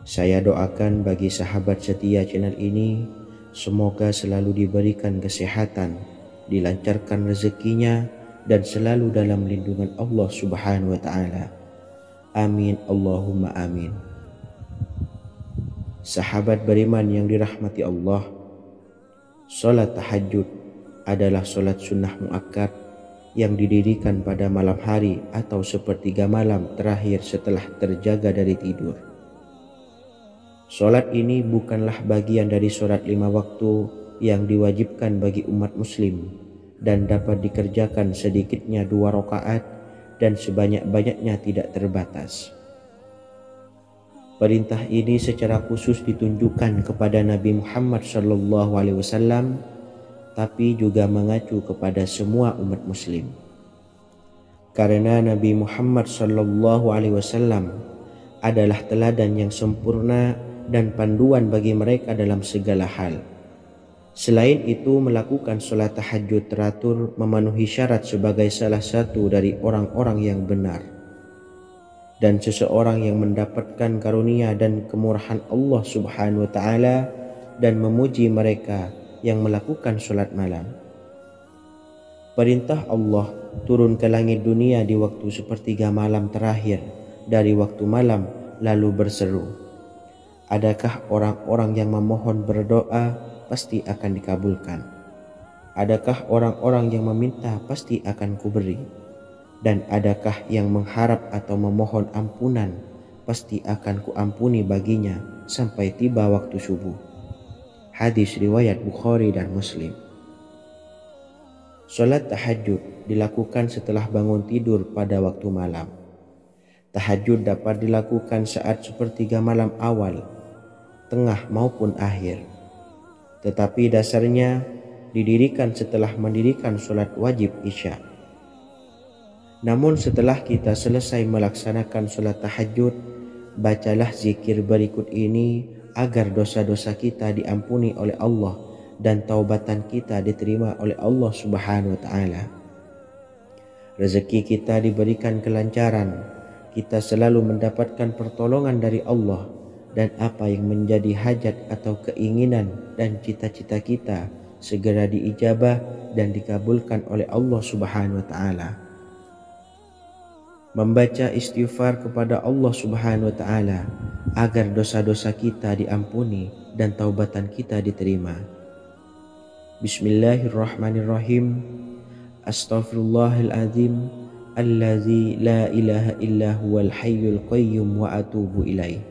Saya doakan bagi sahabat setia channel ini, semoga selalu diberikan kesehatan, dilancarkan rezekinya, dan selalu dalam lindungan Allah Subhanahu wa ta'ala. Amin Allahumma amin. Sahabat beriman yang dirahmati Allah, salat tahajud adalah salat sunnah muakkad yang didirikan pada malam hari atau sepertiga malam terakhir setelah terjaga dari tidur. Salat ini bukanlah bagian dari salat 5 waktu yang diwajibkan bagi umat muslim dan dapat dikerjakan sedikitnya 2 rakaat dan sebanyak-banyaknya tidak terbatas. Perintah ini secara khusus ditunjukkan kepada Nabi Muhammad SAW, tapi juga mengacu kepada semua umat muslim. Karena Nabi Muhammad SAW adalah teladan yang sempurna dan panduan bagi mereka dalam segala hal. Selain itu, melakukan sholat tahajud teratur memenuhi syarat sebagai salah satu dari orang-orang yang benar. Dan seseorang yang mendapatkan karunia dan kemurahan Allah Subhanahu wa ta'ala dan memuji mereka yang melakukan sholat malam. Perintah Allah turun ke langit dunia di waktu sepertiga malam terakhir dari waktu malam, lalu berseru, adakah orang-orang yang memohon berdoa pasti akan dikabulkan. Adakah orang-orang yang meminta pasti akan kuberi, dan adakah yang mengharap atau memohon ampunan pasti akan kuampuni baginya sampai tiba waktu subuh. Hadis riwayat Bukhari dan Muslim. Salat tahajud dilakukan setelah bangun tidur pada waktu malam. Tahajud dapat dilakukan saat sepertiga malam awal, tengah maupun akhir. Tetapi dasarnya didirikan setelah mendirikan sholat wajib Isya. Namun setelah kita selesai melaksanakan sholat tahajud, bacalah zikir berikut ini agar dosa-dosa kita diampuni oleh Allah dan taubatan kita diterima oleh Allah Subhanahu wa Ta'ala. Rezeki kita diberikan kelancaran, kita selalu mendapatkan pertolongan dari Allah, dan apa yang menjadi hajat atau keinginan dan cita-cita kita segera diijabah dan dikabulkan oleh Allah Subhanahu wa Ta'ala. Membaca istighfar kepada Allah Subhanahu wa Ta'ala agar dosa-dosa kita diampuni dan taubatan kita diterima. Bismillahirrahmanirrahim. Astaghfirullahaladzim allazi la ilaha illa huwal hayyul qayyum wa atubu ilaih.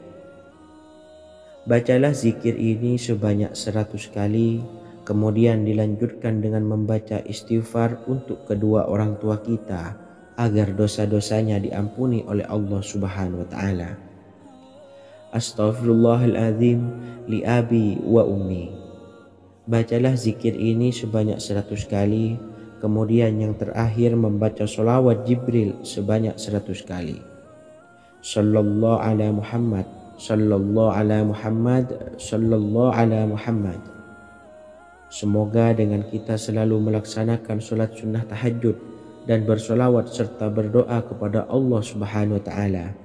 Bacalah zikir ini sebanyak 100 kali, kemudian dilanjutkan dengan membaca istighfar untuk kedua orang tua kita agar dosa-dosanya diampuni oleh Allah Subhanahu wa Ta'ala. Astaghfirullahaladzim li abi wa ummi. Bacalah zikir ini sebanyak 100 kali, kemudian yang terakhir membaca sholawat Jibril sebanyak 100 kali. Sallallahu ala Muhammad, sallallahu ala Muhammad, sallallahu ala Muhammad. Semoga dengan kita selalu melaksanakan sholat sunnah tahajud dan bersolawat serta berdoa kepada Allah Subhanahu wa Ta'ala,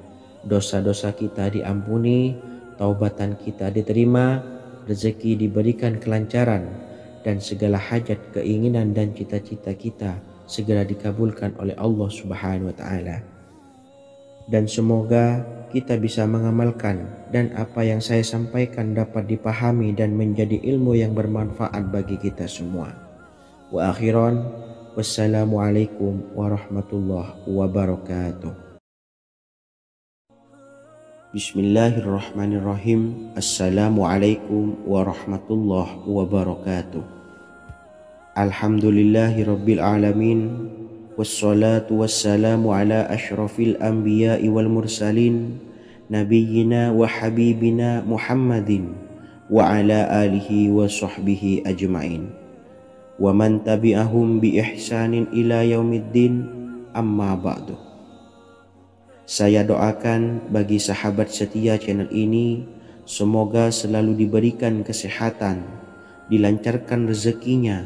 dosa-dosa kita diampuni, taubatan kita diterima, rezeki diberikan kelancaran, dan segala hajat, keinginan dan cita-cita kita segera dikabulkan oleh Allah Subhanahu wa Ta'ala. Dan semoga kita bisa mengamalkan dan apa yang saya sampaikan dapat dipahami dan menjadi ilmu yang bermanfaat bagi kita semua. Wa akhiran, wassalamualaikum warahmatullahi wabarakatuh. Bismillahirrahmanirrahim. Assalamualaikum warahmatullahi wabarakatuh. Alhamdulillahi rabbil alamin. Wassalatu wassalamu ala ashrafil anbiya'i wal mursalin, nabiyyina wa habibina Muhammadin wa ala alihi wa sahbihi ajma'in wa man tabi'ahum bi ihsanin ila yaumiddin, amma ba'du. Saya doakan bagi sahabat setia channel ini, semoga selalu diberikan kesehatan, dilancarkan rezekinya,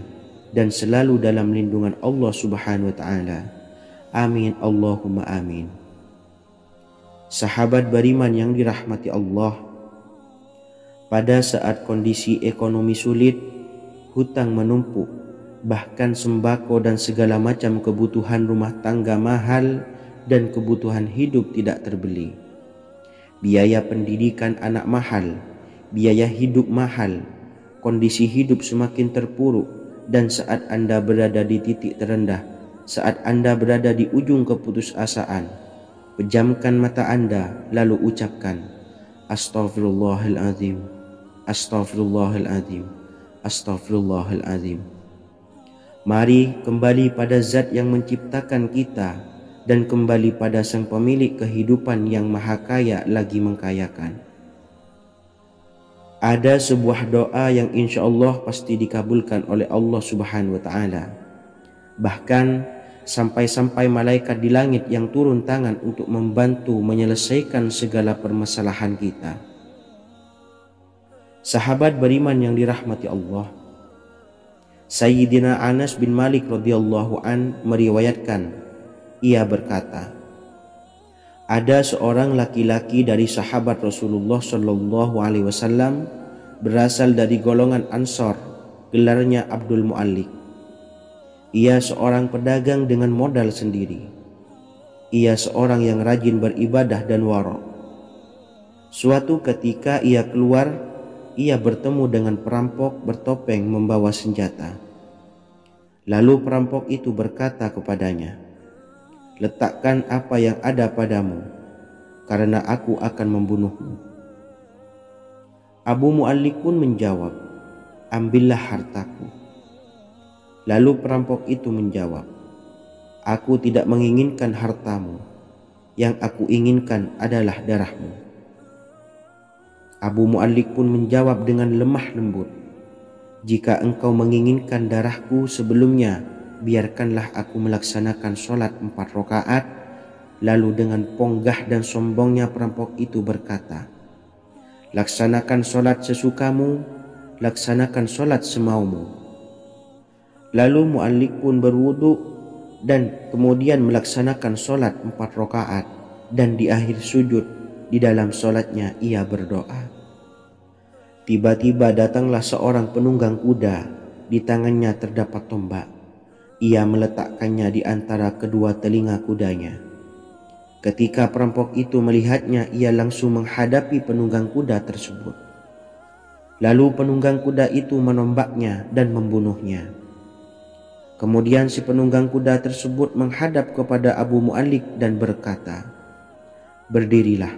dan selalu dalam lindungan Allah Subhanahu wa Ta'ala. Amin Allahumma amin. Sahabat beriman yang dirahmati Allah, pada saat kondisi ekonomi sulit, hutang menumpuk, bahkan sembako dan segala macam kebutuhan rumah tangga mahal dan kebutuhan hidup tidak terbeli. Biaya pendidikan anak mahal, biaya hidup mahal, kondisi hidup semakin terpuruk. Dan saat Anda berada di titik terendah, saat Anda berada di ujung keputusasaan, pejamkan mata Anda lalu ucapkan Astaghfirullahaladzim, Astaghfirullahaladzim, Astaghfirullahaladzim. Mari kembali pada Zat yang menciptakan kita dan kembali pada Sang Pemilik kehidupan yang maha kaya lagi mengkayakan. Ada sebuah doa yang insya Allah pasti dikabulkan oleh Allah Subhanahu wa Ta'ala. Bahkan sampai-sampai malaikat di langit yang turun tangan untuk membantu menyelesaikan segala permasalahan kita. Sahabat beriman yang dirahmati Allah, Sayyidina Anas bin Malik radhiyallahu an meriwayatkan, ia berkata, ada seorang laki-laki dari sahabat Rasulullah Shallallahu Alaihi Wasallam berasal dari golongan Ansor, gelarnya Abdul Mu'allik. Ia seorang pedagang dengan modal sendiri. Ia seorang yang rajin beribadah dan wara'. Suatu ketika ia keluar, ia bertemu dengan perampok bertopeng membawa senjata. Lalu perampok itu berkata kepadanya, "Letakkan apa yang ada padamu, karena aku akan membunuhmu." Abu Mu'allik pun menjawab, "Ambillah hartaku." Lalu perampok itu menjawab, "Aku tidak menginginkan hartamu, yang aku inginkan adalah darahmu." Abu Mu'allik pun menjawab dengan lemah lembut, "Jika engkau menginginkan darahku sebelumnya, biarkanlah aku melaksanakan sholat 4 rakaat." Lalu dengan ponggah dan sombongnya perampok itu berkata, "Laksanakan sholat sesukamu, laksanakan sholat semaumu." Lalu Mu'allik pun berwudu dan kemudian melaksanakan sholat 4 rakaat, dan di akhir sujud di dalam sholatnya ia berdoa. Tiba-tiba datanglah seorang penunggang kuda, di tangannya terdapat tombak. Ia meletakkannya di antara kedua telinga kudanya. Ketika perampok itu melihatnya, ia langsung menghadapi penunggang kuda tersebut. Lalu penunggang kuda itu menombaknya dan membunuhnya. Kemudian si penunggang kuda tersebut menghadap kepada Abu Mu'allik dan berkata, "Berdirilah."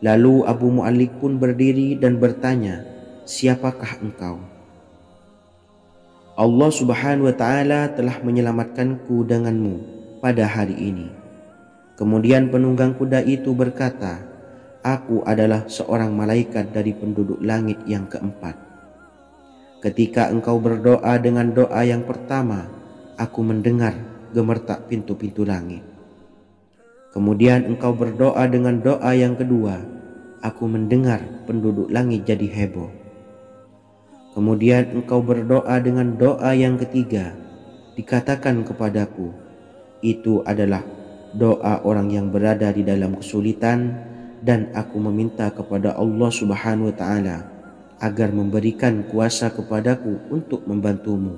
Lalu Abu Mu'allik pun berdiri dan bertanya, "Siapakah engkau?" "Allah Subhanahu wa ta'ala telah menyelamatkanku denganmu pada hari ini." Kemudian penunggang kuda itu berkata, "Aku adalah seorang malaikat dari penduduk langit yang keempat. Ketika engkau berdoa dengan doa yang pertama, aku mendengar gemertak pintu-pintu langit. Kemudian engkau berdoa dengan doa yang kedua, aku mendengar penduduk langit jadi heboh. Kemudian engkau berdoa dengan doa yang ketiga, dikatakan kepadaku, itu adalah doa orang yang berada di dalam kesulitan, dan aku meminta kepada Allah Subhanahu wa ta'ala agar memberikan kuasa kepadaku untuk membantumu."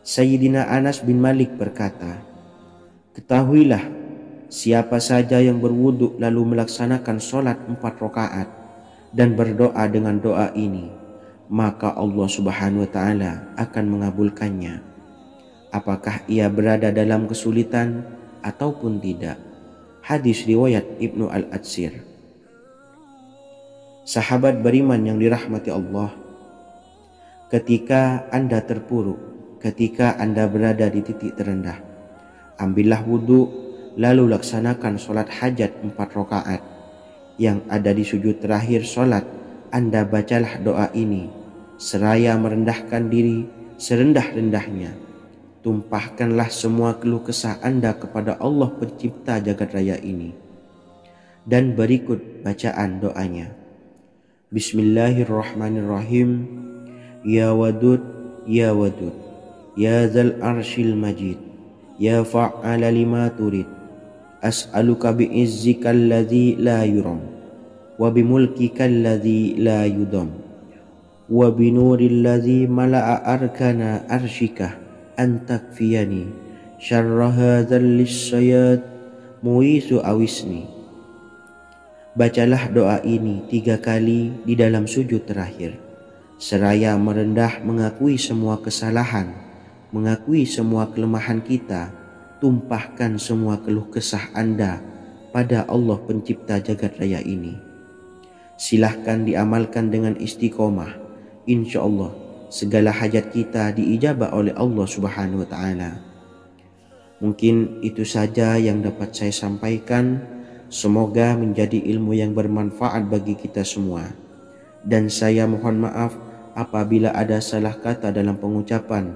Sayyidina Anas bin Malik berkata, "Ketahuilah, siapa saja yang berwudu lalu melaksanakan sholat 4 rakaat dan berdoa dengan doa ini, maka Allah Subhanahu wa ta'ala akan mengabulkannya, apakah ia berada dalam kesulitan ataupun tidak." Hadis riwayat Ibnu Al-Atsir. Sahabat beriman yang dirahmati Allah, ketika Anda terpuruk, ketika Anda berada di titik terendah, ambillah wudhu, lalu laksanakan sholat hajat 4 rakaat. Yang ada di sujud terakhir sholat, Anda bacalah doa ini, seraya merendahkan diri serendah-rendahnya. Tumpahkanlah semua keluh kesah Anda kepada Allah pencipta jagat raya ini. Dan berikut bacaan doanya. Bismillahirrahmanirrahim. Ya Wadud, Ya Wadud, Ya Dzal Arsyil Majid, Ya Fa'ala lima turid, as'aluka bi'izzikal ladzi la yuram, wa bimulkikal ladzi la yudam, wa binuril ladzi mala'a arkana arsyika, an takfiyani syarra hadzal lisyayad muisu awisni. Bacalah doa ini 3 kali di dalam sujud terakhir, seraya merendah mengakui semua kesalahan, mengakui semua kelemahan kita. Tumpahkan semua keluh kesah Anda pada Allah pencipta jagat raya ini. Silahkan diamalkan dengan istiqomah. Insya Allah segala hajat kita diijabah oleh Allah Subhanahu wa ta'ala. Mungkin itu saja yang dapat saya sampaikan. Semoga menjadi ilmu yang bermanfaat bagi kita semua. Dan saya mohon maaf apabila ada salah kata dalam pengucapan.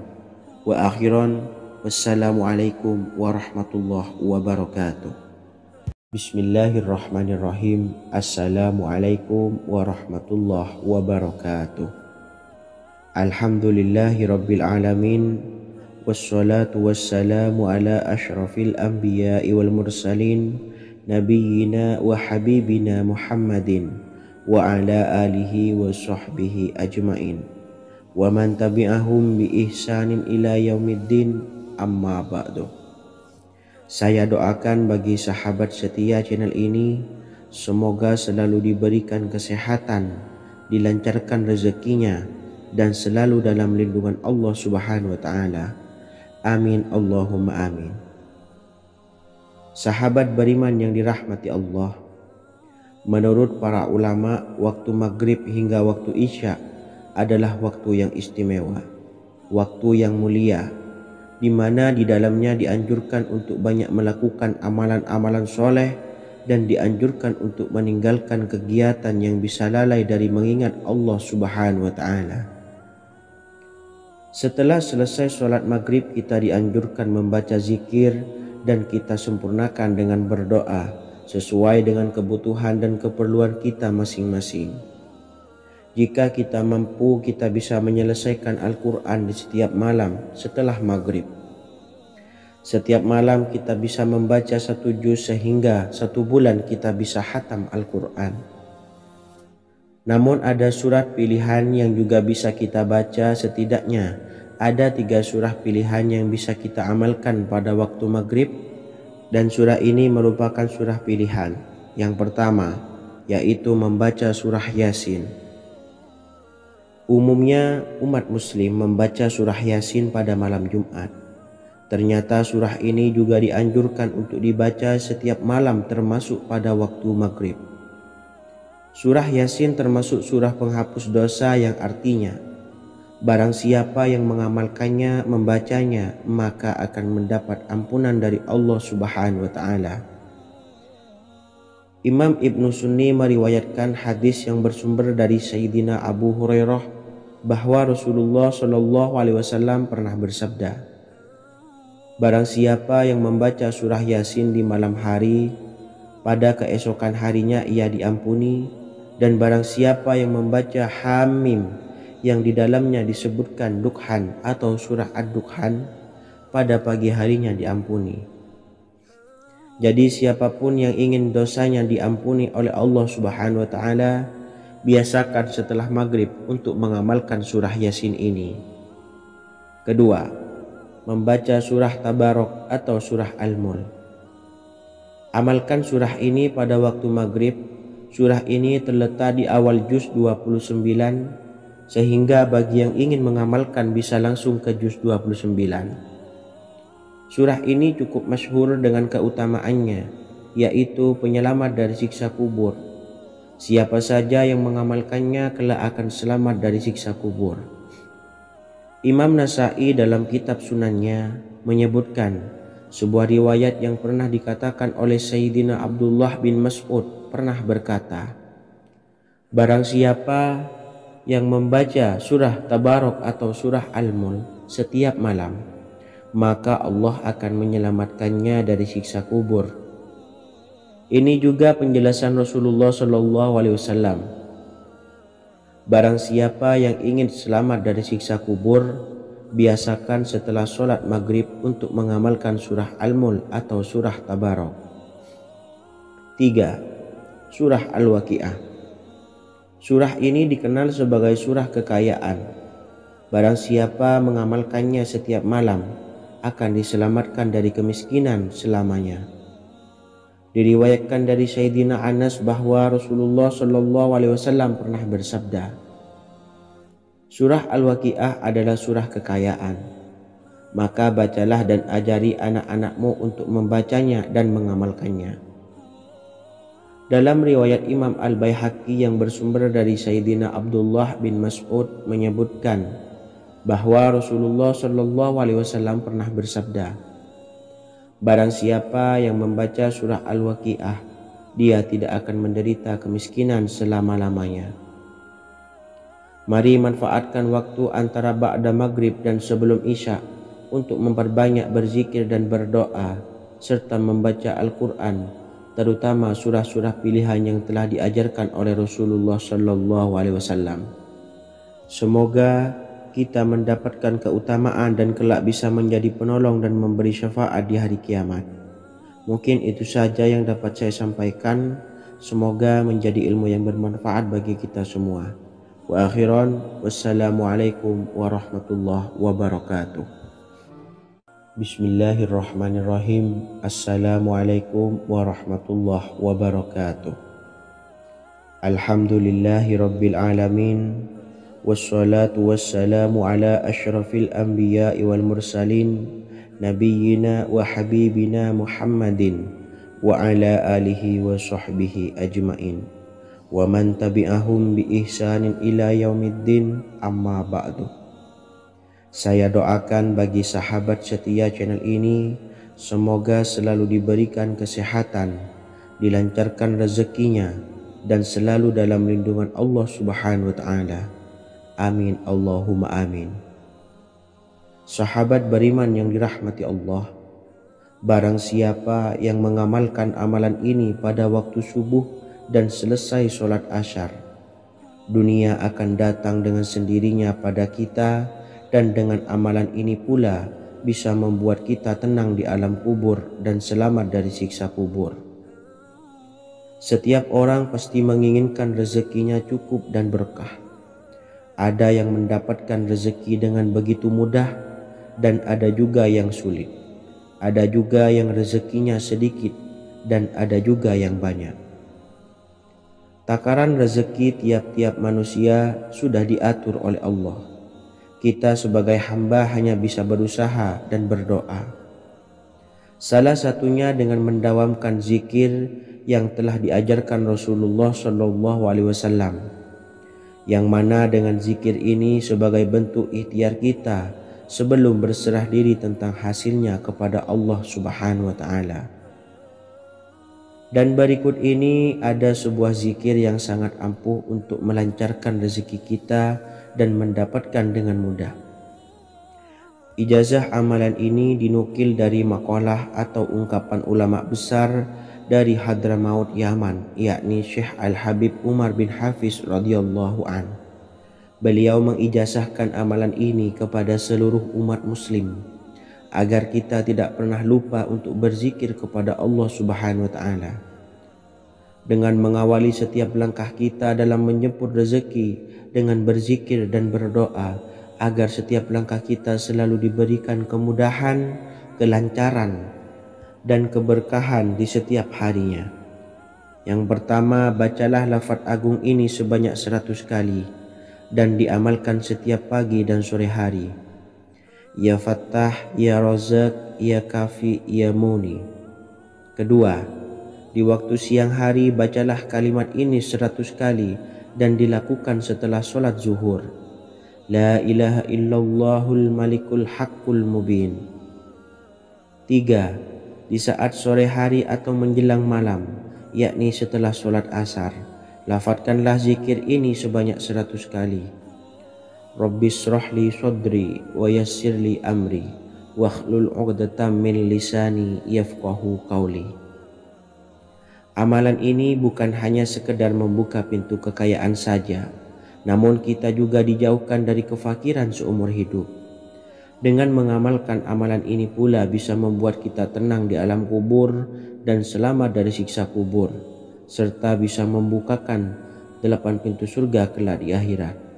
Wa akhiran, wassalamualaikum warahmatullahi wabarakatuh. Bismillahirrahmanirrahim. Assalamualaikum warahmatullahi wabarakatuh. Alhamdulillahi rabbil alamin, wassalatu wassalamu ala ashrafil anbiya'i wal mursalin, nabiyyina wa habibina Muhammadin wa ala alihi wa sahbihi ajmain, wa man tabi'ahum bi ihsanin ila yaumiddin, amma ba'du. Saya doakan bagi sahabat setia channel ini, semoga selalu diberikan kesehatan, dilancarkan rezekinya, dan selalu dalam lindungan Allah Subhanahu wa taala. Amin Allahumma amin. Sahabat beriman yang dirahmati Allah, menurut para ulama, waktu maghrib hingga waktu isya adalah waktu yang istimewa, waktu yang mulia, di mana di dalamnya dianjurkan untuk banyak melakukan amalan-amalan soleh dan dianjurkan untuk meninggalkan kegiatan yang bisa lalai dari mengingat Allah Subhanahu wa taala. Setelah selesai sholat maghrib, kita dianjurkan membaca zikir dan kita sempurnakan dengan berdoa sesuai dengan kebutuhan dan keperluan kita masing-masing. Jika kita mampu, kita bisa menyelesaikan Al-Quran di setiap malam setelah maghrib. Setiap malam kita bisa membaca 1 juz sehingga 1 bulan kita bisa khatam Al-Quran. Namun ada surat pilihan yang juga bisa kita baca. Setidaknya ada 3 surah pilihan yang bisa kita amalkan pada waktu maghrib, dan surah ini merupakan surah pilihan. Yang pertama yaitu membaca surah Yasin. Umumnya umat muslim membaca surah Yasin pada malam Jumat. Ternyata surah ini juga dianjurkan untuk dibaca setiap malam termasuk pada waktu maghrib. Surah Yasin termasuk surah penghapus dosa yang artinya barang siapa yang mengamalkannya, membacanya, maka akan mendapat ampunan dari Allah Subhanahu wa taala. Imam Ibnu Sunni meriwayatkan hadis yang bersumber dari Sayyidina Abu Hurairah bahwa Rasulullah Shallallahu alaihi wasallam pernah bersabda, barang siapa yang membaca surah Yasin di malam hari, pada keesokan harinya ia diampuni, dan barang siapa yang membaca Hamim yang di dalamnya disebutkan Dukhan atau surah Ad-Dukhan, pada pagi harinya diampuni. Jadi siapapun yang ingin dosanya diampuni oleh Allah Subhanahu wa taala, biasakan setelah maghrib untuk mengamalkan surah Yasin ini. Kedua, membaca surah Tabarok atau surah Al-Mulk. Amalkan surah ini pada waktu maghrib. Surah ini terletak di awal juz 29, sehingga bagi yang ingin mengamalkan bisa langsung ke juz 29. Surah ini cukup masyhur dengan keutamaannya, yaitu penyelamat dari siksa kubur. Siapa saja yang mengamalkannya kelak akan selamat dari siksa kubur. Imam Nasa'i dalam kitab Sunannya menyebutkan sebuah riwayat yang pernah dikatakan oleh Sayyidina Abdullah bin Mas'ud pernah berkata, barang siapa yang membaca surah Tabarok atau surah Al-Mulk setiap malam, maka Allah akan menyelamatkannya dari siksa kubur. Ini juga penjelasan Rasulullah Shallallahu alaihi wasallam. Barang siapa yang ingin selamat dari siksa kubur, biasakan setelah sholat maghrib untuk mengamalkan surah Al-Mulk atau surah Tabarok. 3. Surah Al-Waqiah. Surah ini dikenal sebagai surah kekayaan. Barang siapa mengamalkannya setiap malam, akan diselamatkan dari kemiskinan selamanya. Diriwayatkan dari Sayyidina Anas bahwa Rasulullah Shallallahu alaihi wasallam pernah bersabda, surah Al-Waqiah adalah surah kekayaan. Maka bacalah dan ajari anak-anakmu untuk membacanya dan mengamalkannya. Dalam riwayat Imam Al-Baihaqi yang bersumber dari Sayyidina Abdullah bin Mas'ud menyebutkan bahwa Rasulullah Shallallahu alaihi wasallam pernah bersabda, barang siapa yang membaca surah Al-Waqiah, dia tidak akan menderita kemiskinan selama-lamanya. Mari manfaatkan waktu antara ba'da maghrib dan sebelum isya untuk memperbanyak berzikir dan berdoa, serta membaca Al-Quran, terutama surah-surah pilihan yang telah diajarkan oleh Rasulullah Shallallahu alaihi wasallam. Semoga kita mendapatkan keutamaan dan kelak bisa menjadi penolong dan memberi syafaat di hari kiamat. Mungkin itu saja yang dapat saya sampaikan. Semoga menjadi ilmu yang bermanfaat bagi kita semua. Wa akhiran, wassalamualaikum warahmatullahi wabarakatuh. Bismillahirrahmanirrahim. Assalamualaikum warahmatullahi wabarakatuh. Alhamdulillahi rabbil alamin. wassalatu wassalamu ala asyrafil anbiya'i wal mursalin nabiyyina wa habibina Muhammadin wa ala alihi wa sahbihi ajmain wa man tabi'ahum bi ihsanin ila yaumiddin, amma ba'du. Saya doakan bagi sahabat setia channel ini, semoga selalu diberikan kesehatan, dilancarkan rezekinya, dan selalu dalam lindungan Allah Subhanahu wa Ta'ala. Amin Allahumma amin. Sahabat beriman yang dirahmati Allah, barang siapa yang mengamalkan amalan ini pada waktu subuh dan selesai sholat asyar, dunia akan datang dengan sendirinya pada kita, dan dengan amalan ini pula bisa membuat kita tenang di alam kubur dan selamat dari siksa kubur. Setiap orang pasti menginginkan rezekinya cukup dan berkah. Ada yang mendapatkan rezeki dengan begitu mudah, dan ada juga yang sulit. Ada juga yang rezekinya sedikit, dan ada juga yang banyak. Takaran rezeki tiap-tiap manusia sudah diatur oleh Allah. Kita sebagai hamba hanya bisa berusaha dan berdoa. Salah satunya dengan mendawamkan zikir yang telah diajarkan Rasulullah SAW, yang mana dengan zikir ini sebagai bentuk ikhtiar kita sebelum berserah diri tentang hasilnya kepada Allah Subhanahu wa Ta'ala. Dan berikut ini ada sebuah zikir yang sangat ampuh untuk melancarkan rezeki kita dan mendapatkan dengan mudah. Ijazah amalan ini dinukil dari makalah atau ungkapan ulama besar dari Hadramaut Yaman, yakni Syekh Al-Habib Umar bin Hafiz radhiyallahu an. Beliau mengijazahkan amalan ini kepada seluruh umat muslim agar kita tidak pernah lupa untuk berzikir kepada Allah Subhanahu wa Ta'ala. Dengan mengawali setiap langkah kita dalam menjemput rezeki dengan berzikir dan berdoa agar setiap langkah kita selalu diberikan kemudahan, kelancaran, dan keberkahan di setiap harinya. Yang pertama, bacalah lafaz agung ini sebanyak 100 kali dan diamalkan setiap pagi dan sore hari. Ya Fattah, Ya Razak, Ya Kafi, Ya Muni. Kedua, di waktu siang hari bacalah kalimat ini 100 kali dan dilakukan setelah sholat zuhur. La ilaha illallahul malikul haqqul mubin. 3. Di saat sore hari atau menjelang malam, yakni setelah sholat asar, lafadzkanlah zikir ini sebanyak 100 kali. Rabbishrahli sadri wa yassirli amri wakhlul 'uqdatam min lisani yafqahu qawli. Amalan ini bukan hanya sekedar membuka pintu kekayaan saja, namun kita juga dijauhkan dari kefakiran seumur hidup. Dengan mengamalkan amalan ini pula bisa membuat kita tenang di alam kubur dan selamat dari siksa kubur, serta bisa membukakan 8 pintu surga kelak di akhirat.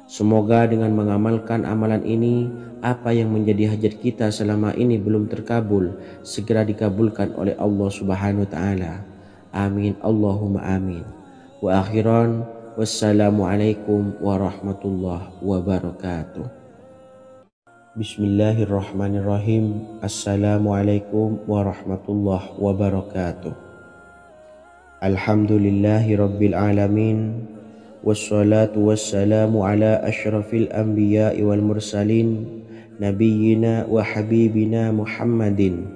Semoga dengan mengamalkan amalan ini, apa yang menjadi hajat kita selama ini belum terkabul, segera dikabulkan oleh Allah Subhanahu wa Ta'ala. Amin Allahumma amin. Wa akhiran, wassalamualaikum warahmatullahi wabarakatuh. Bismillahirrahmanirrahim. Assalamualaikum warahmatullahi wabarakatuh. Alhamdulillahi rabbil alamin. Wassalatu wassalamu ala asyrafil anbiya'i wal mursalin nabiyyina wa habibina Muhammadin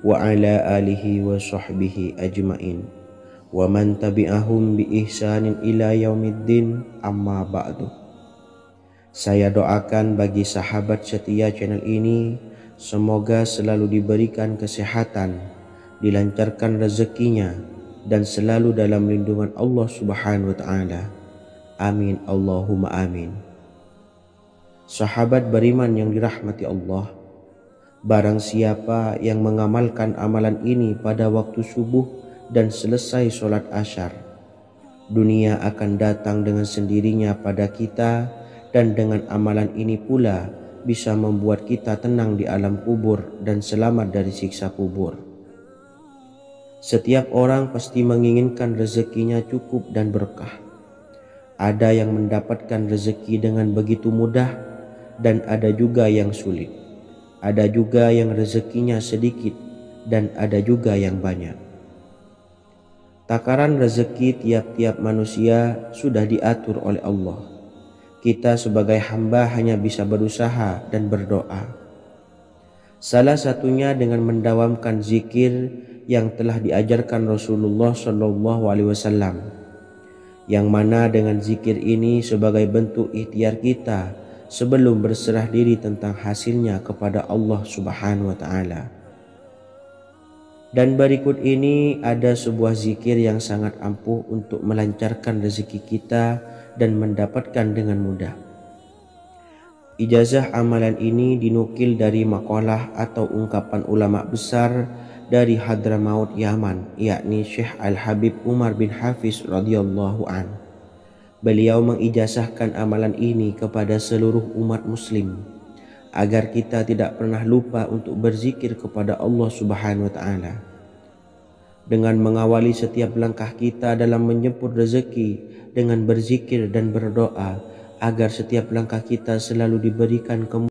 wa ala alihi wa sahbihi ajmain wa man tabi'ahum bi ihsanin ila yaumiddin, amma ba'du. Saya doakan bagi sahabat setia channel ini, semoga selalu diberikan kesehatan, dilancarkan rezekinya, dan selalu dalam lindungan Allah Subhanahu wa Ta'ala. Amin Allahumma amin. Sahabat beriman yang dirahmati Allah, barang siapa yang mengamalkan amalan ini pada waktu subuh dan selesai sholat asyar, dunia akan datang dengan sendirinya pada kita, dan dengan amalan ini pula bisa membuat kita tenang di alam kubur dan selamat dari siksa kubur. Setiap orang pasti menginginkan rezekinya cukup dan berkah. Ada yang mendapatkan rezeki dengan begitu mudah dan ada juga yang sulit. Ada juga yang rezekinya sedikit dan ada juga yang banyak. Takaran rezeki tiap-tiap manusia sudah diatur oleh Allah. Kita sebagai hamba hanya bisa berusaha dan berdoa. Salah satunya dengan mendawamkan zikir yang telah diajarkan Rasulullah SAW, yang mana dengan zikir ini sebagai bentuk ikhtiar kita sebelum berserah diri tentang hasilnya kepada Allah Subhanahu wa taala. Dan berikut ini ada sebuah zikir yang sangat ampuh untuk melancarkan rezeki kita dan mendapatkan dengan mudah. Ijazah amalan ini dinukil dari makalah atau ungkapan ulama besar dari Hadramaut Yaman, yakni Syekh Al-Habib Umar bin Hafiz radhiyallahu an. Beliau mengijazahkan amalan ini kepada seluruh umat muslim agar kita tidak pernah lupa untuk berzikir kepada Allah Subhanahu wa taala. Dengan mengawali setiap langkah kita dalam menjemput rezeki dengan berzikir dan berdoa agar setiap langkah kita selalu diberikan kemudahan